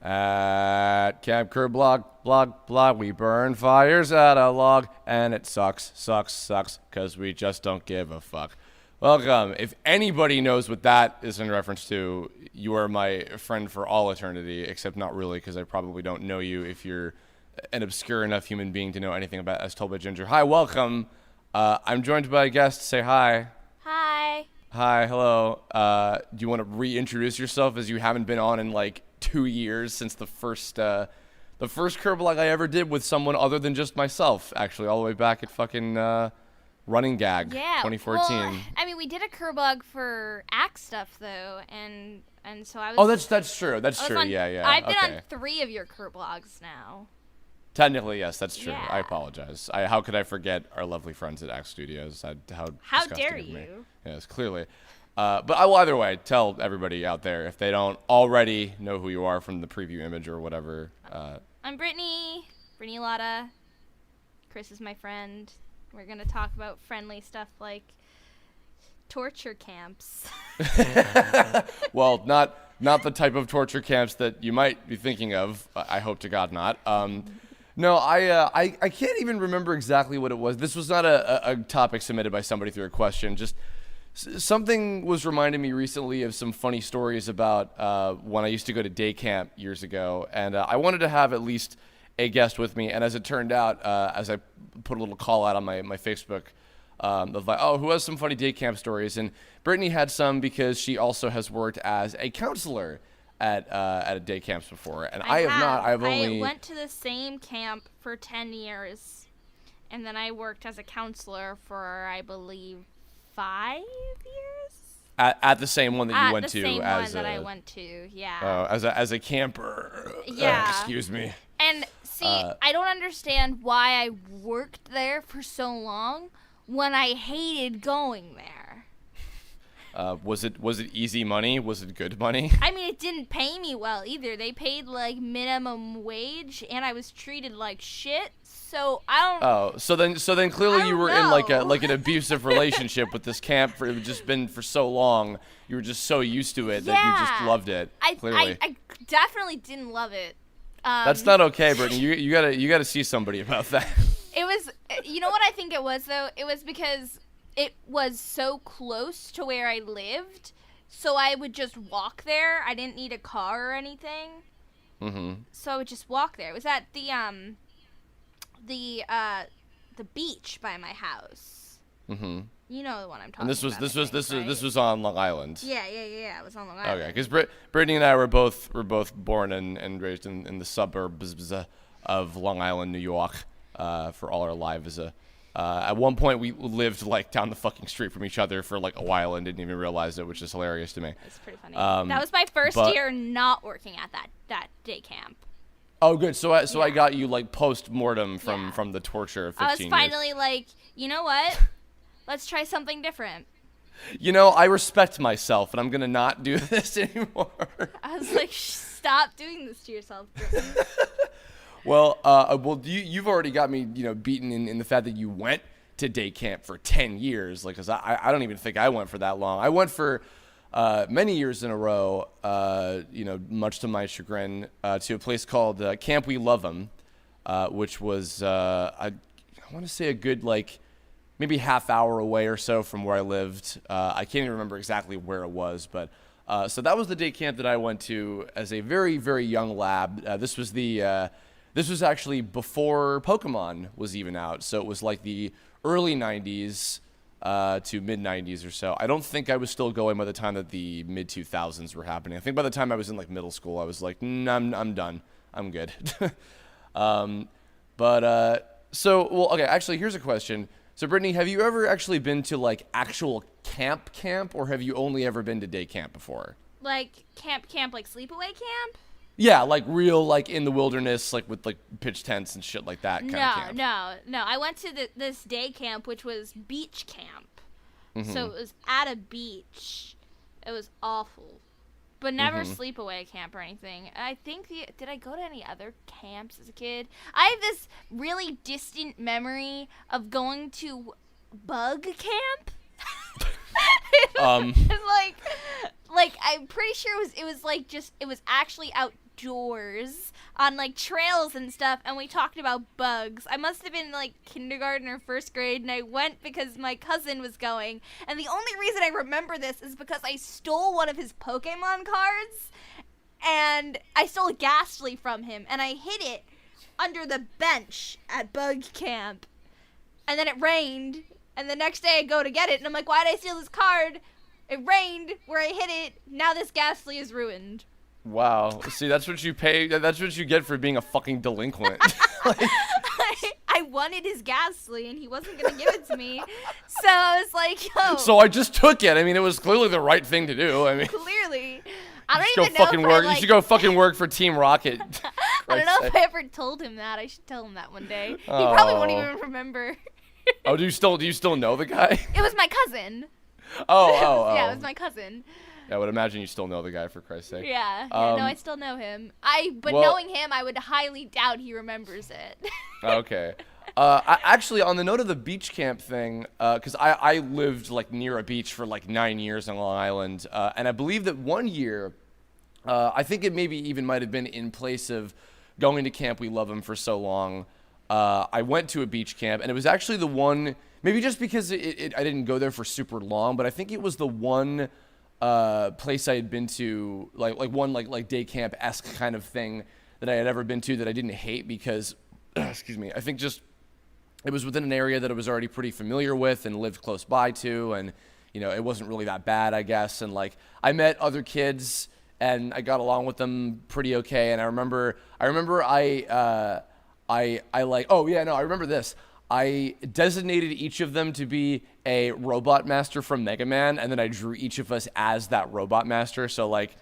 At Camp Kirblog, blog, we burn fires at a log, and it sucks, because we just don't give a fuck. Welcome. If anybody knows what that is in reference to, you are my friend for all eternity, except not really, because I probably don't know you if you're an obscure enough human being to know anything about As Told by Ginger. Hi, welcome. I'm joined by a guest. Say hi. Hi. Hi, hello. Do you want to reintroduce yourself, as you haven't been on in like 2 years since the first Kirblog I ever did with someone other than just myself, actually, all the way back at fucking Running Gag 2014. Well, I mean, we did a Kirblog for Axe stuff though, and so I was. Oh, that's true. That's true. Yeah. I've been on 3 of your Kirblogs now. Technically, yes, that's true. Yeah. I apologize. How could I forget our lovely friends at Axe Studios? How dare of me. you? Yes, clearly. But I will either way tell everybody out there, if they don't already know who you are from the preview image or whatever. I'm Brittany Lotta. Chris is my friend. We're going to talk about friendly stuff like torture camps. Well, not the type of torture camps that you might be thinking of. I hope to God not. No, I can't even remember exactly what it was. This was not a topic submitted by somebody through a question. Just something was reminding me recently of some funny stories about when I used to go to day camp years ago, and I wanted to have at least a guest with me. And as it turned out, as I put a little call out on my Facebook, of like, who has some funny day camp stories? And Brittany had some because she also has worked as a counselor at a day camps before, and I have not. I went to the same camp for 10 years, and then I worked as a counselor for, I believe, 5 years. At the same one that you went to, the same as one that I went to, yeah. Oh, as a camper. Yeah. Excuse me. And see, I don't understand why I worked there for so long when I hated going there. Was it easy money? Was it good money? I mean, it didn't pay me well either. They paid like minimum wage, and I was treated like shit. So I don't. Oh, so then clearly you were in like an abusive relationship with this camp. It had just been for so long. You were just so used to it that you just loved it. Clearly, I definitely didn't love it. That's not okay, Brittany. You gotta see somebody about that. It was. You know what I think it was though? It was because it was so close to where I lived, so I would just walk there. I didn't need a car or anything. Mm-hmm. So I would just walk there. It was at the beach by my house. Mm-hmm. You know the one I'm talking about. And this was on Long Island. Yeah. It was on Long Island. Okay, because Brittany and I were both born and raised in the suburbs of Long Island, New York, for all our lives. At one point, we lived like down the fucking street from each other for like a while and didn't even realize it, which is hilarious to me. That's pretty funny. That was my first year not working at that day camp. Oh, good. So I got you like post-mortem from the torture of 15 years. I was finally like, you know what? Let's try something different. You know, I respect myself, and I'm gonna not do this anymore. I was like, stop doing this to yourself, Brittany. Well, you've already got me, beaten in the fact that you went to day camp for 10 years. Like, cause I don't even think I went for that long. I went for many years in a row, much to my chagrin, to a place called Camp We Love 'Em, which was, I want to say a good, like, maybe half hour away or so from where I lived. I can't even remember exactly where it was, but so that was the day camp that I went to as a very, very young lad. This was actually before Pokemon was even out, so it was like the early 90s to mid-90s or so. I don't think I was still going by the time that the mid-2000s were happening. I think by the time I was in like middle school, I was like, I'm done. I'm good. Okay, actually, here's a question. So, Brittany, have you ever actually been to like actual camp, or have you only ever been to day camp before? Like camp, like sleepaway camp? Yeah, like real, like in the wilderness, like with like pitch tents and shit like that kind of camp. No. I went to this day camp, which was beach camp. Mm-hmm. So it was at a beach. It was awful. But never sleepaway camp or anything. I think, did I go to any other camps as a kid? I have this really distant memory of going to bug camp. Like I'm pretty sure it was actually outdoors on like trails and stuff, and we talked about bugs. I must have been like kindergarten or first grade, and I went because my cousin was going. And the only reason I remember this is because I stole one of his Pokemon cards, and I stole a Ghastly from him, and I hid it under the bench at bug camp. And then it rained, and the next day I go to get it, and I'm like, why did I steal this card? It rained where I hid it. Now this Ghastly is ruined. Wow. See, that's what you pay. That's what you get for being a fucking delinquent. I wanted his Ghastly, and he wasn't going to give it to me. So I was like, yo. So I just took it. I mean, it was clearly the right thing to do. I mean, clearly. I don't you even know fucking if work. I, like, You should go fucking work for Team Rocket. I don't know if I ever told him that. I should tell him that one day. He probably won't even remember. Oh, do you still know the guy? It was my cousin. Oh. Yeah, it was my cousin. Yeah, I would imagine you still know the guy, for Christ's sake. Yeah, no, I still know him. But knowing him, I would highly doubt he remembers it. Okay. Actually, on the note of the beach camp thing, because I lived like near a beach for like 9 years on Long Island, and I believe that one year, I think it maybe even might have been in place of going to Camp We Love 'Em for so long. I went to a beach camp, and it was actually the one, maybe just because I didn't go there for super long, but I think it was the one place I had been to, like one like day camp-esque kind of thing that I had ever been to that I didn't hate because, excuse me, I think just it was within an area that I was already pretty familiar with and lived close by to, and you know, it wasn't really that bad, I guess. And like, I met other kids and I got along with them pretty okay. And I remember I remember this. I designated each of them to be a robot master from Mega Man, and then I drew each of us as that robot master. So like,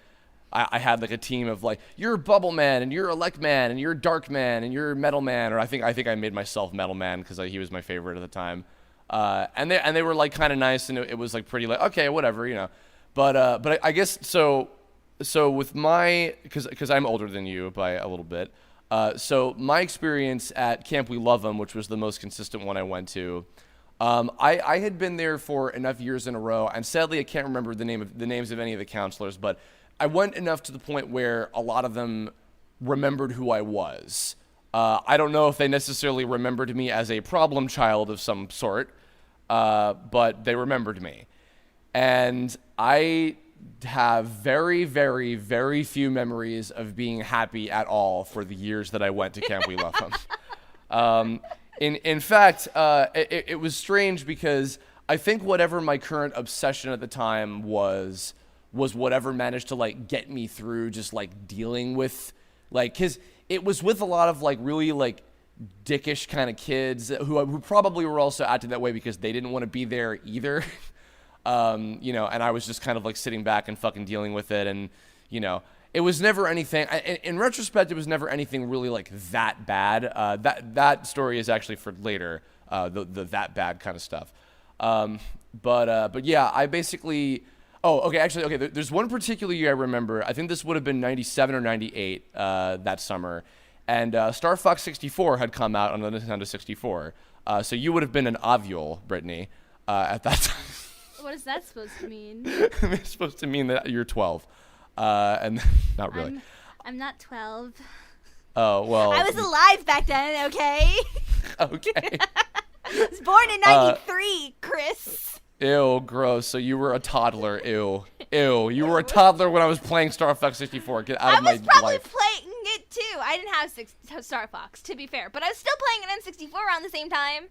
I had like a team of like, you're Bubble Man, and you're Elect Man, and you're Dark Man, and you're Metal Man, or I think I made myself Metal Man because he was my favorite at the time. And they were like kind of nice, and it was like pretty like, okay, whatever, you know. But I guess so with my, because I'm older than you by a little bit. So my experience at Camp We Love 'Em, which was the most consistent one I went to, I had been there for enough years in a row, and sadly I can't remember the names of any of the counselors, but I went enough to the point where a lot of them remembered who I was. I don't know if they necessarily remembered me as a problem child of some sort, but they remembered me. And I have very, very, very few memories of being happy at all for the years that I went to Camp We Love 'Em. In fact, it was strange because I think whatever my current obsession at the time was whatever managed to like get me through just like dealing with like, because it was with a lot of like really like dickish kind of kids who probably were also acting that way because they didn't want to be there either. You know, and I was just kind of like sitting back and fucking dealing with it. And, you know, it was never anything, in retrospect, it was never anything really like that bad. That story is actually for later, the that bad kind of stuff. But yeah, I basically, there's one particular year I remember. I think this would have been 97 or 98, that summer. And Star Fox 64 had come out on the Nintendo 64. So you would have been an ovule, Brittany, at that time. What is that supposed to mean? It's supposed to mean that you're 12. And not really. I'm not 12. Oh, well. I was alive back then, okay? Okay. I was born in 93, Chris. Ew, gross. So you were a toddler. Ew. You were a toddler when I was playing Star Fox 64. Get out of my life. I was probably playing it too. I didn't have Star Fox, to be fair. But I was still playing an N64 around the same time.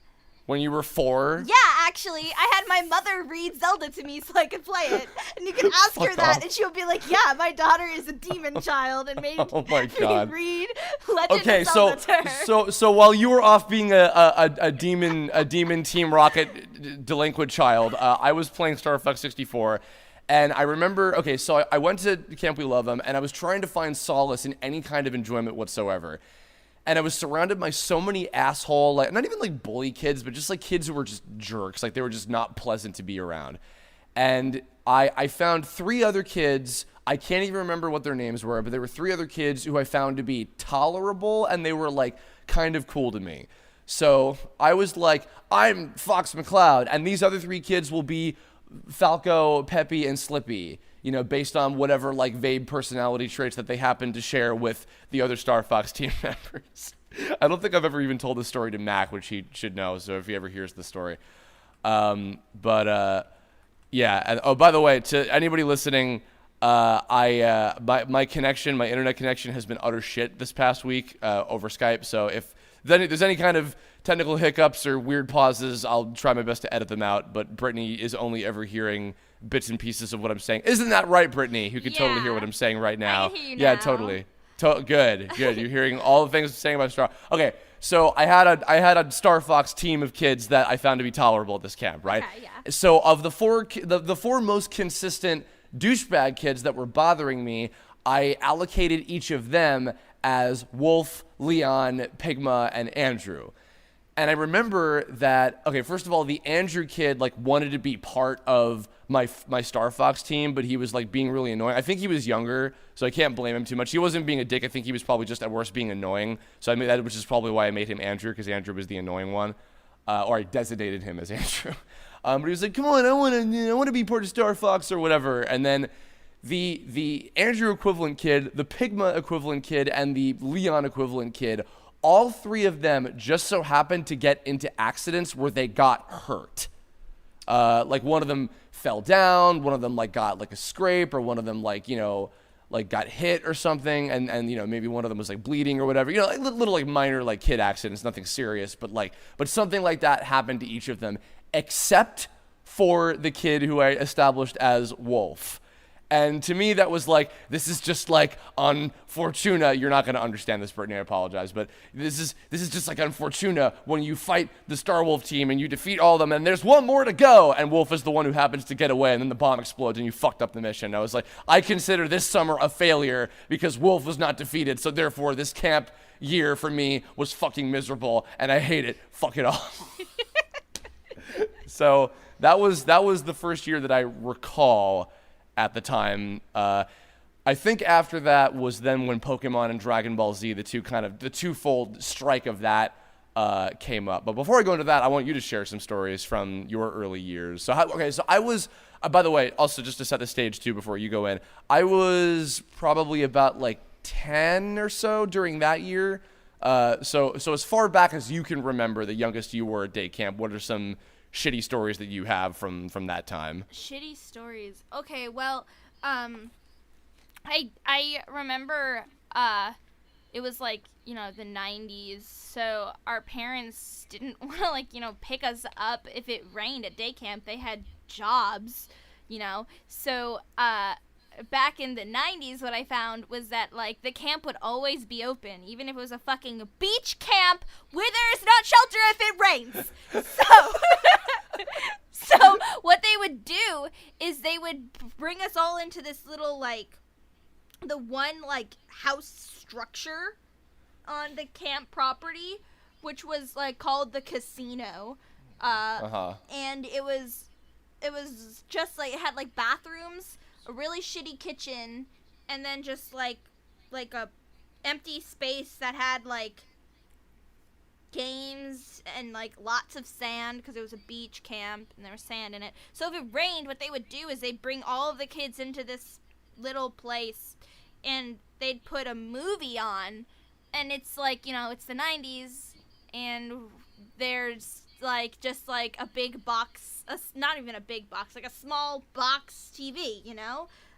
When you were 4? Yeah, actually. I had my mother read Zelda to me so I could play it. And you can ask her that, and she'll be like, yeah, my daughter is a demon child and made oh my God. me read Legend of Zelda to her. So while you were off being a demon Team Rocket delinquent child, I was playing Star Fox 64. And I remember, so I went to Camp We Love 'Em, and I was trying to find solace in any kind of enjoyment whatsoever. And I was surrounded by so many asshole, like not even like bully kids, but just like kids who were just jerks. Like they were just not pleasant to be around. And I found 3 other kids. I can't even remember what their names were, but there were 3 other kids who I found to be tolerable, and they were like kind of cool to me. So I was like, I'm Fox McCloud, and these other 3 kids will be Falco, Peppy, and Slippy. based on whatever like vague personality traits that they happen to share with the other Star Fox team members. I don't think I've ever even told this story to Mac, which he should know. So if he ever hears the story, yeah. And, oh, by the way, to anybody listening, my connection, my internet connection, has been utter shit this past week over Skype. So if there's any kind of technical hiccups or weird pauses, I'll try my best to edit them out. But Brittany is only ever hearing bits and pieces of what I'm saying. Isn't that right, Brittany? Who can totally hear what I'm saying right now? I can hear you Yeah, now. totally. Good. You're hearing all the things I'm saying about Star. Okay, so I had a Star Fox team of kids that I found to be tolerable at this camp, right? Okay, yeah. So of the four most consistent douchebag kids that were bothering me, I allocated each of them as Wolf, Leon, Pigma, and Andrew. And I remember that, okay, first of all, the Andrew kid like wanted to be part of my Star Fox team, but he was like being really annoying. I think he was younger, so I can't blame him too much. He wasn't being a dick. I think he was probably just at worst being annoying. So I made that, which is probably why I made him Andrew, because Andrew was the annoying one, or I designated him as Andrew. But he was like, "Come on, I want to be part of Star Fox or whatever." And then the Andrew equivalent kid, the Pigma equivalent kid, and the Leon equivalent kid, all three of them just so happened to get into accidents where they got hurt. Like one of them fell down, one of them like got like a scrape, or one of them like got hit or something, and maybe one of them was like bleeding or whatever. Like little like minor like kid accidents, nothing serious, but something like that happened to each of them, except for the kid who I established as Wolf. And to me, that was like, this is just like on Fortuna. You're not going to understand this, Brittany. I apologize, but this is just like on Fortuna when you fight the Star Wolf team and you defeat all of them, and there's one more to go, and Wolf is the one who happens to get away, and then the bomb explodes and you fucked up the mission. I was like, I consider this summer a failure because Wolf was not defeated, so therefore this camp year for me was fucking miserable, and I hate it. Fuck it all. So that was the first year that I recall at the time. I think after that was then when Pokemon and Dragon Ball Z, the twofold strike of that came up. But before I go into that, I want you to share some stories from your early years. So I was, by the way, also just to set the stage too before you go in, I was probably about like 10 or so during that year. So as far back as you can remember, the youngest you were at day camp, what are some shitty stories that you have from that time? Shitty stories. Okay, well, I remember it was like, the 90s, so our parents didn't want to like, pick us up if it rained at day camp. They had jobs, so back in the 90s, what I found was that like the camp would always be open, even if it was a fucking beach camp where there's not shelter if it rains. So what they would do is they would bring us all into this little like the one like house structure on the camp property, which was like called the casino. And it was just like, it had like bathrooms, a really shitty kitchen, and then just like a empty space that had like games and like lots of sand because it was a beach camp and there was sand in it. So if it rained, what they would do is they'd bring all of the kids into this little place and they'd put a movie on, and it's like, it's the 90s, and there's like just like a big box, not even a big box, like a small box TV,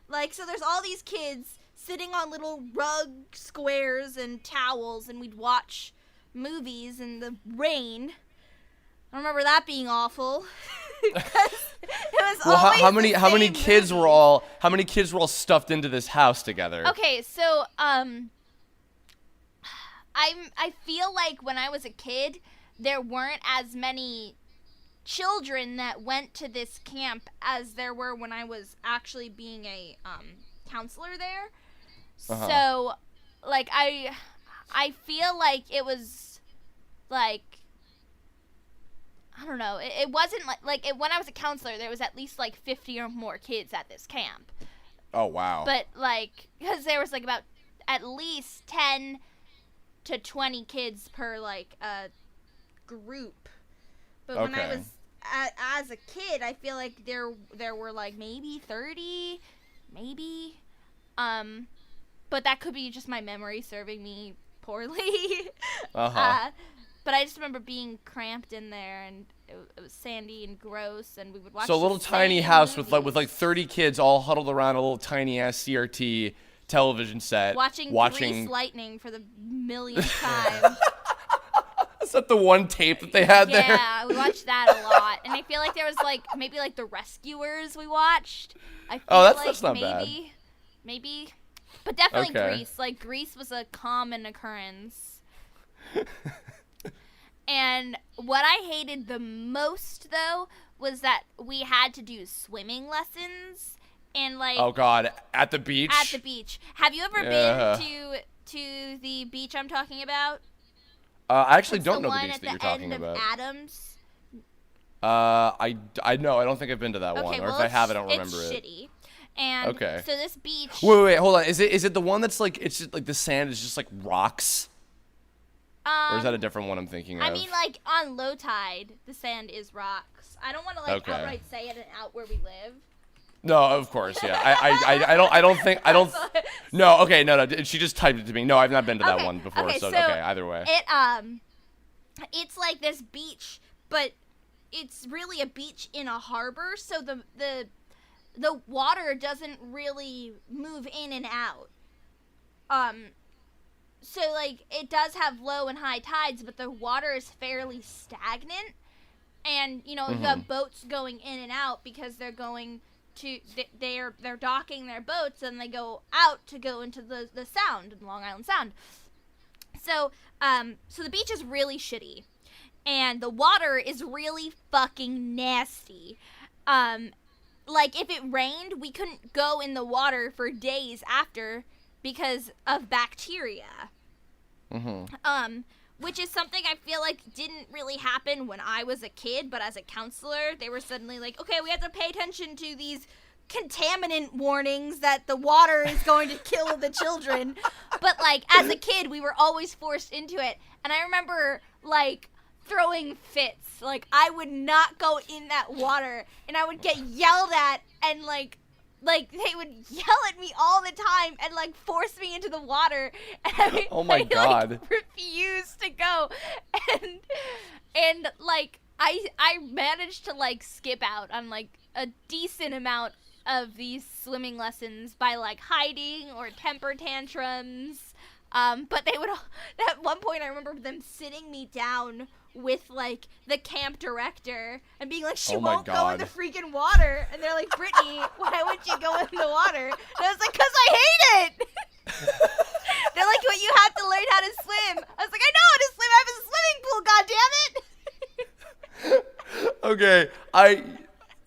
like, so there's all these kids sitting on little rug squares and towels, and we'd watch movies in the rain. I remember that being awful. Because it was always how many kids were all stuffed into this house together? Okay, so I feel like when I was a kid, there weren't as many children that went to this camp as there were when I was actually being a counselor there. So like I feel like it was like, I don't know, it wasn't like when I was a counselor there was at least like 50 or more kids at this camp. Oh wow. But like, because there was like about at least 10 to 20 kids per like group. But when I was as a kid, I feel like there were like maybe 30 maybe. But that could be just my memory serving me poorly. But I just remember being cramped in there, and it was sandy and gross, and we would watch. So a little tiny house with like 30 kids all huddled around a little tiny ass CRT television set, watching Grease Lightning for the millionth time. Is that the one tape that they had there? Yeah, we watched that a lot, and I feel like there was like maybe like The Rescuers we watched. That's not bad. Maybe, but definitely Okay. Grease. Like Grease was a common occurrence. And what I hated the most, though, was that we had to do swimming lessons and like. Oh God! At the beach. At the beach. Have you ever been to the beach I'm talking about? I actually don't know the beach that you're talking about. The one at the end of Adams. I know. I don't think I've been to that one, or if I have, I don't remember it. It's shitty. And so this beach. Wait, hold on. Is it the one that's like it's just like the sand is just like rocks? Or is that a different one I'm thinking of? I mean, like, on low tide, the sand is rocks. I don't want to, like, outright say it and out where we live. No, of course, yeah. I don't think. No, okay, no. She just typed it to me. No, I've not been to that one before, so either way. It's like this beach, but it's really a beach in a harbor, so the water doesn't really move in and out. So, like, it does have low and high tides, but the water is fairly stagnant. And, you know, you have boats going in and out because they're going to, they're docking their boats and they go out to go into the Sound, Long Island Sound. So, so the beach is really shitty. And the water is really fucking nasty. Like, if it rained, we couldn't go in the water for days after because of bacteria. Which is something I feel like didn't really happen when I was a kid, but as a counselor, they were suddenly like, okay, we have to pay attention to these contaminant warnings that the water is going to kill the children. But, like, as a kid, we were always forced into it. And I remember, like, throwing fits. Like, I would not go in that water, and I would get yelled at, and, like, they would yell at me all the time and, like, force me into the water. And oh, my God. Like, refused to go. And like, I managed to, like, skip out on, like, a decent amount of these swimming lessons by, like, hiding or temper tantrums. But they would, at one point, I remember them sitting me down with, like, the camp director and being like, she won't go in the freaking water. And they're like, Brittany, why won't you go in the water? And I was like, because I hate it. They're like, well, you have to learn how to swim. I was like, I know how to swim. I have a swimming pool, goddammit. Okay,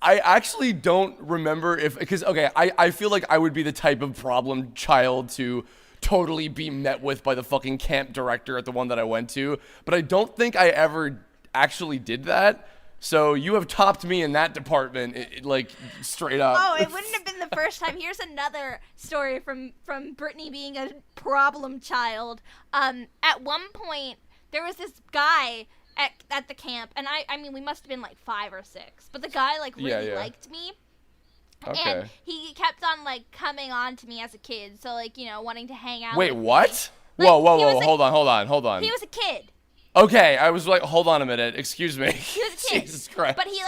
I actually don't remember because I feel like I would be the type of problem child to totally be met with by the fucking camp director at the one that I went to, but I don't think I ever actually did that. So you have topped me in that department, like, straight up. Oh, it wouldn't have been the first time. Here's another story from Brittany being a problem child. At one point, there was this guy at the camp, and I mean, we must have been like 5 or 6, but the guy, like, really liked me. Okay. And he kept on, like, coming on to me as a kid, so, like, you know, wanting to hang out Wait, with what? me. Whoa, Like, hold on. He was a kid. Okay, I was like, hold on a minute, excuse me. He was a kid. Jesus Christ. But he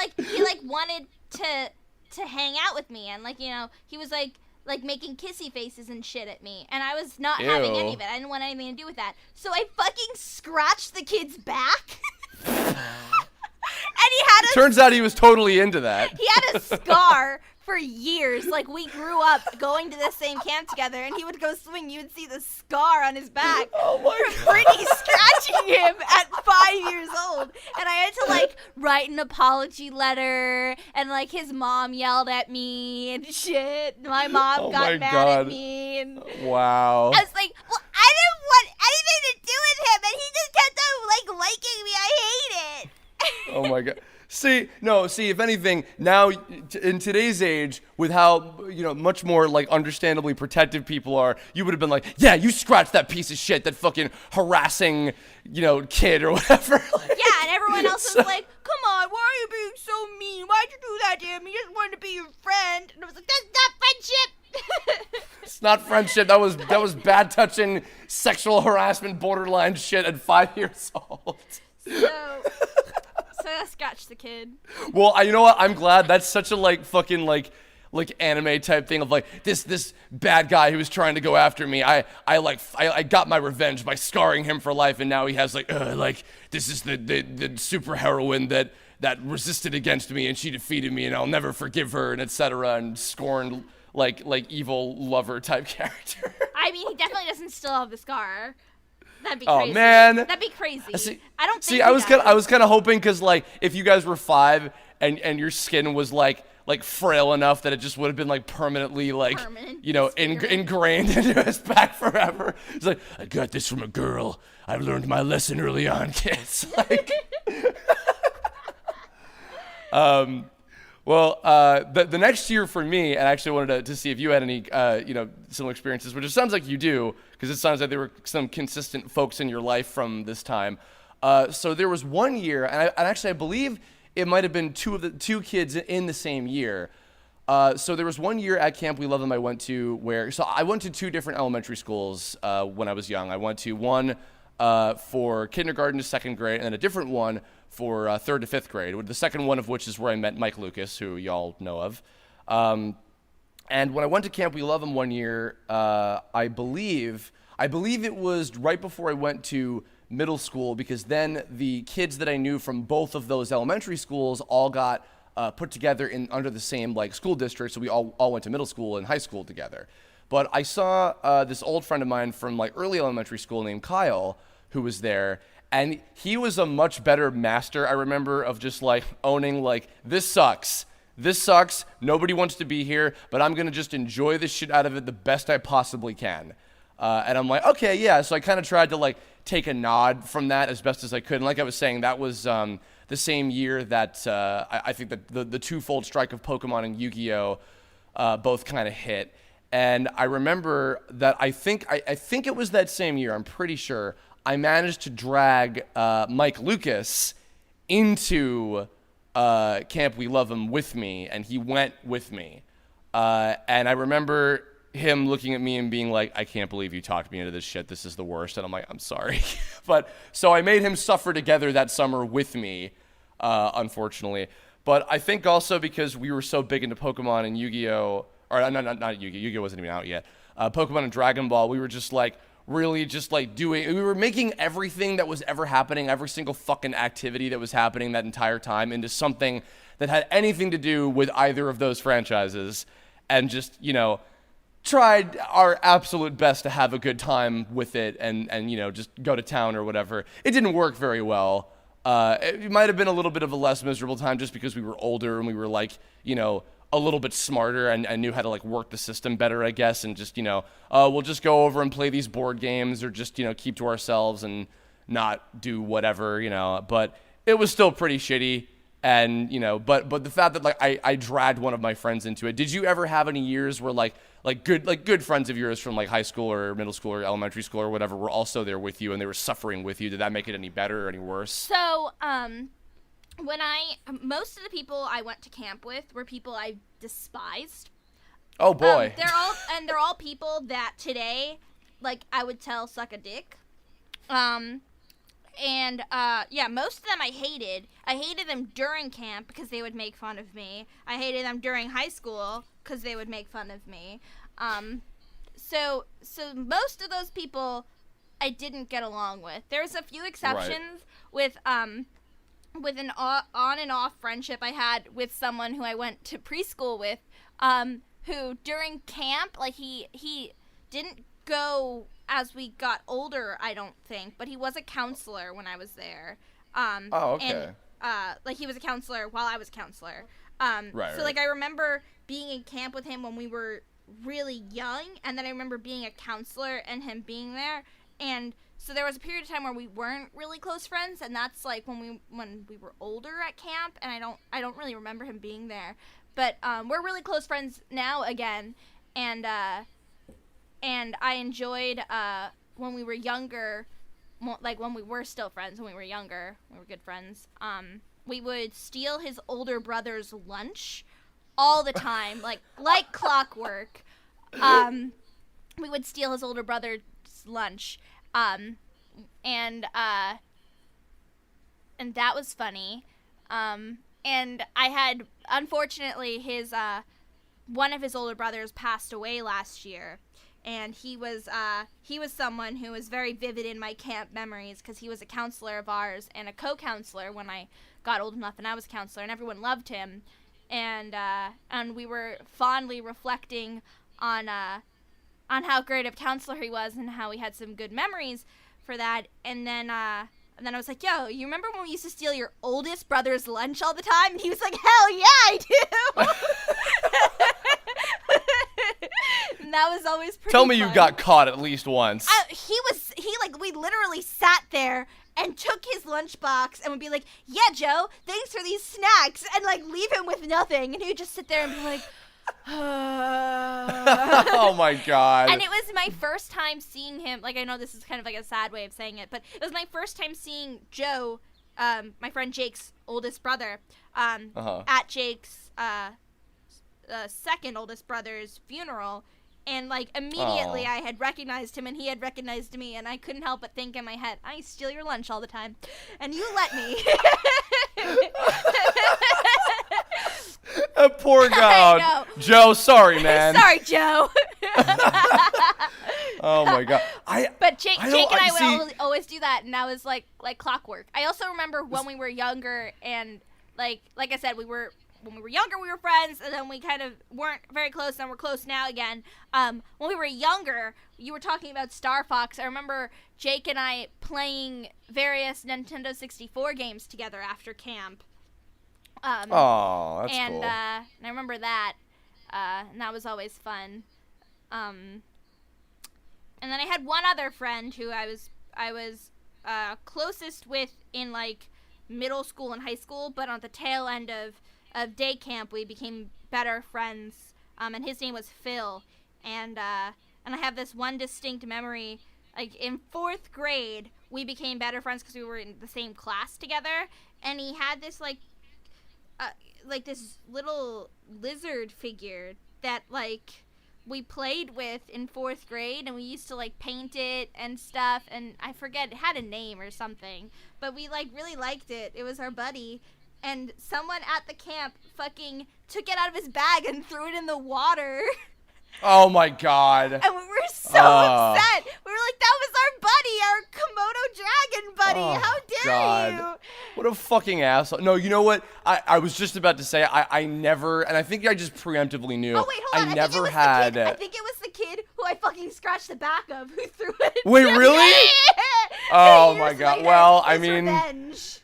wanted to hang out with me, and, like, you know, he was like making kissy faces and shit at me, and I was not having any of it. I didn't want anything to do with that. So I fucking scratched the kid's back. And he had Turns out he was totally into that. He had a scar for years. Like, we grew up going to the same camp together, and he would go swimming. You would see the scar on his back from Brittany scratching him at 5 years old. And I had to, like, write an apology letter, and, like, his mom yelled at me and shit. My mom got mad at me. And wow. I was like, well, I didn't want anything to do with him, and he just kept on, like, liking me. I hate it. Oh my God. See, if anything, now in today's age, with how, you know, much more, like, understandably protective people are, you would have been like, yeah, you scratched that piece of shit, that fucking harassing, you know, kid or whatever. Yeah, and everyone else was like, come on, why are you being so mean? Why'd you do that to him? He just wanted to be your friend. And I was like, that's not friendship. It's not friendship. That was bad touching, sexual harassment, borderline shit at 5 years old. So I scratched the kid. Well, you know what? I'm glad. That's such a fucking anime type thing of this bad guy who was trying to go after me. I got my revenge by scarring him for life, and now he has this is the super heroine that resisted against me, and she defeated me, and I'll never forgive her, and etc. And scorned like evil lover type character. I mean, he definitely doesn't still have the scar. That'd be Oh crazy. man, that'd be crazy. I don't think. See, I was kind of hoping because if you guys were 5 and your skin was like frail enough that it just would have been permanently ingrained into his back forever. It's like, I got this from a girl. I learned my lesson early on, kids. Well, the next year for me, and I actually wanted to see if you had any, similar experiences, which it sounds like you do, because it sounds like there were some consistent folks in your life from this time. So there was one year, and I believe it might have been two kids in the same year. So there was one year at Camp We Love Them I went to so I went to 2 different elementary schools when I was young. I went to one for kindergarten to 2nd grade, and then a different one for 3rd to 5th grade, the second one of which is where I met Mike Lucas, who y'all know of. And when I went to Camp We Love Them one year, I believe it was right before I went to middle school, because then the kids that I knew from both of those elementary schools all got put together under the same school district, so we all went to middle school and high school together. But I saw this old friend of mine from early elementary school named Kyle, who was there, and he was a much better master, I remember, of just owning this sucks. This sucks. Nobody wants to be here, but I'm going to just enjoy the shit out of it the best I possibly can. And I'm like, okay, yeah. So I kind of tried to take a nod from that as best as I could. And like I was saying, that was the same year that I think that the twofold strike of Pokemon and Yu-Gi-Oh! Both kind of hit. And I remember that I think it was that same year, I'm pretty sure, I managed to drag Mike Lucas into Camp We Love Him with me, and he went with me. And I remember him looking at me and being like, I can't believe you talked me into this shit. This is the worst. And I'm like, I'm sorry. But so I made him suffer together that summer with me, unfortunately. But I think also because we were so big into Pokemon and Yu-Gi-Oh! Or not Yu-Gi-Oh! Yu-Gi-Oh! Wasn't even out yet. Pokemon and Dragon Ball, we were just really just we were making everything that was ever happening, every single fucking activity that was happening that entire time into something that had anything to do with either of those franchises, and just, tried our absolute best to have a good time with it and just go to town or whatever. It didn't work very well. It might have been a little bit of a less miserable time just because we were older and we were a little bit smarter and knew how to work the system better, I guess, and just, we'll just go over and play these board games or just, keep to ourselves and not do whatever, but it was still pretty shitty. And, but the fact that I dragged one of my friends into it. Did you ever have any years where good friends of yours from high school or middle school or elementary school or whatever were also there with you and they were suffering with you? Did that make it any better or any worse? So, most of the people I went to camp with were people I despised. Oh boy. They're all people that today, I would tell suck a dick. Most of them I hated. I hated them during camp because they would make fun of me. I hated them during high school because they would make fun of me. So most of those people I didn't get along with. There's a few exceptions with an on and off friendship I had with someone who I went to preschool with, who during camp, he didn't go as we got older, I don't think, but he was a counselor when I was there. Okay. And, he was a counselor while I was a counselor. Right. I remember being in camp with him when we were really young, and then I remember being a counselor and him being there, and so there was a period of time where we weren't really close friends, and that's when we were older at camp, and I don't really remember him being there, but we're really close friends now again, and I enjoyed when we were younger, when we were still friends, when we were younger, we were good friends. We would steal his older brother's lunch all the time, like clockwork. we would steal his older brother's lunch. And that was funny. And I had, unfortunately, one of his older brothers passed away last year. And he was someone who was very vivid in my camp memories because he was a counselor of ours and a co-counselor when I got old enough and I was a counselor, and everyone loved him. And we were fondly reflecting on how great of a counselor he was and how we had some good memories for that. And then I was like, yo, you remember when we used to steal your oldest brother's lunch all the time? And he was like, hell yeah, I do. And that was always pretty Tell me fun. you got caught at least once. We literally sat there and took his lunchbox and would be like, yeah, Joe, thanks for these snacks, and like leave him with nothing. And he would just sit there and be like, Oh my god. And it was my first time seeing him. Like, I know this is kind of like a sad way of saying it, but it was my first time seeing Joe, my friend Jake's oldest brother, at Jake's second oldest brother's funeral. And, like, immediately I had recognized him and he had recognized me, and I couldn't help but think in my head, I steal your lunch all the time. And you let me. That poor guy. Joe, sorry, man. Sorry, Joe. Oh, my God. But Jake and I would always do that, and that was, like clockwork. I also remember when we were younger, and, like I said, when we were younger, we were friends, and then we kind of weren't very close, and we're close now again. When we were younger, you were talking about Star Fox. I remember Jake and I playing various Nintendo 64 games together after camp. That's cool. And I remember that, and that was always fun. And then I had one other friend who I was closest with in, like, middle school and high school, but on the tail end of day camp, we became better friends, and his name was Phil, and I have this one distinct memory, like, in 4th grade, we became better friends because we were in the same class together, and he had this, like this little lizard figure that, like, we played with in 4th grade, and we used to, like, paint it and stuff, and I forget, it had a name or something, but we, like, really liked it. It was our buddy. And someone at the camp fucking took it out of his bag and threw it in the water. Oh my god. And we were so upset. We were like, that was our buddy, our Komodo dragon buddy. How dare you? What a fucking asshole. No, you know what? I was just about to say, I never, and I think I just preemptively knew. Oh, wait, hold on. I think it was the kid who I fucking scratched the back of who threw it. Wait, really? Oh my god. Later, well, I mean. Revenge.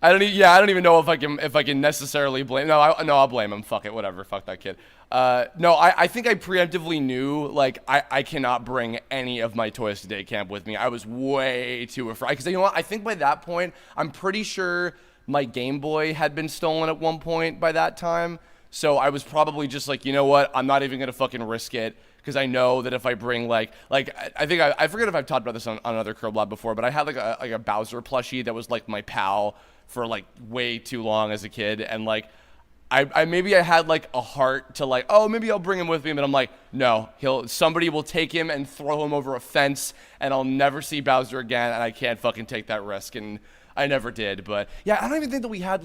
I don't even know if I can necessarily blame. I'll blame him. Fuck it, whatever. Fuck that kid. No, I think I preemptively knew, like, I cannot bring any of my toys to day camp with me. I was way too afraid. Because, you know what? I think by that point, I'm pretty sure my Game Boy had been stolen at one point by that time. So I was probably just like, you know what? I'm not even going to fucking risk it. Because I know that if I bring, like I think I forget if I've talked about this on another Kirblog before, but I had, like a Bowser plushie that was, like, my pal for, like, way too long as a kid, and, like, I maybe I had, like, a heart to, like, oh, maybe I'll bring him with me, but I'm like, no, somebody will take him and throw him over a fence, and I'll never see Bowser again, and I can't fucking take that risk, and I never did. But yeah, I don't even think that we had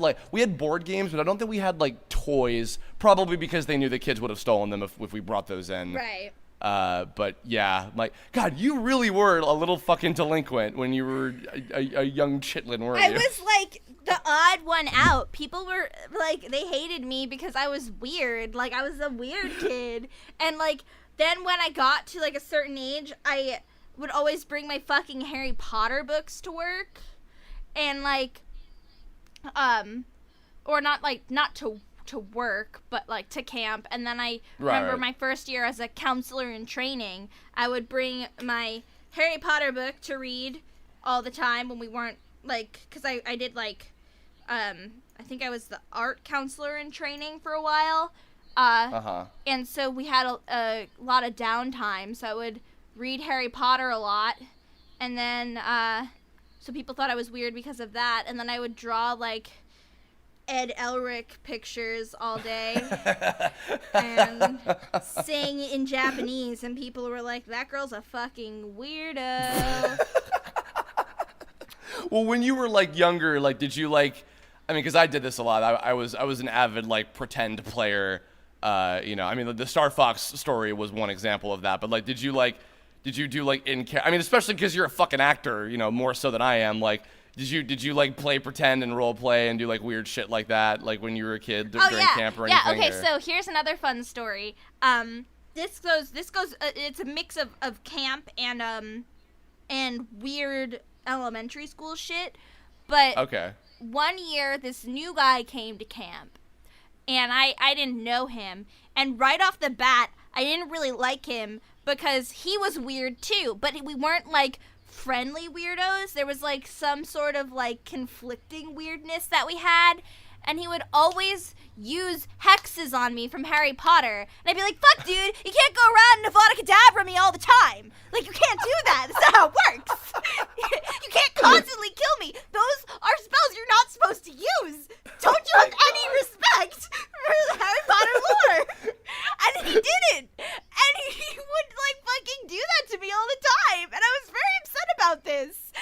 board games, but I don't think we had, like, toys, probably because they knew the kids would have stolen them if we brought those in. Right. But yeah, like, God, you really were a little fucking delinquent when you were a young chitlin, weren't you? I was, like, the odd one out. People were, like, they hated me because I was weird. Like, I was a weird kid. And, like, then when I got to, like, a certain age, I would always bring my fucking Harry Potter books to work. And, like, or not to work, but, like, to camp. And then I remember my first year as a counselor in training, I would bring my Harry Potter book to read all the time when we weren't, like, because I did, like, I think I was the art counselor in training for a while. And so we had a lot of downtime, so I would read Harry Potter a lot. And then, so people thought I was weird because of that. And then I would draw, like, Ed Elric pictures all day and sang in Japanese, and people were like, that girl's a fucking weirdo. Well, when you were like younger, like did you like? I mean, because I did this a lot. I was an avid like pretend player. You know, I mean, the Star Fox story was one example of that. But like, did you do like I mean, especially because you're a fucking actor, you know, more so than I am. Like, did you like play pretend and role play and do like weird shit like that, like when you were a kid during camp or anything? Yeah. Okay. Or? So here's another fun story. This goes. It's a mix of camp and weird elementary school shit. But okay. One year, this new guy came to camp, and I didn't know him. And right off the bat, I didn't really like him because he was weird too. But we weren't like friendly weirdos. There was like some sort of like conflicting weirdness that we had. And he would always use hexes on me from Harry Potter. And I'd be like, fuck, dude, you can't go around and Avada Kedavra me all the time. Like, you can't do that. That's not how it works. You can't constantly kill me. Those are spells you're not supposed to use. Don't you have any respect for the Harry Potter lore? And he didn't. And he would, like, fucking do that to me all the time. And I was very upset about this.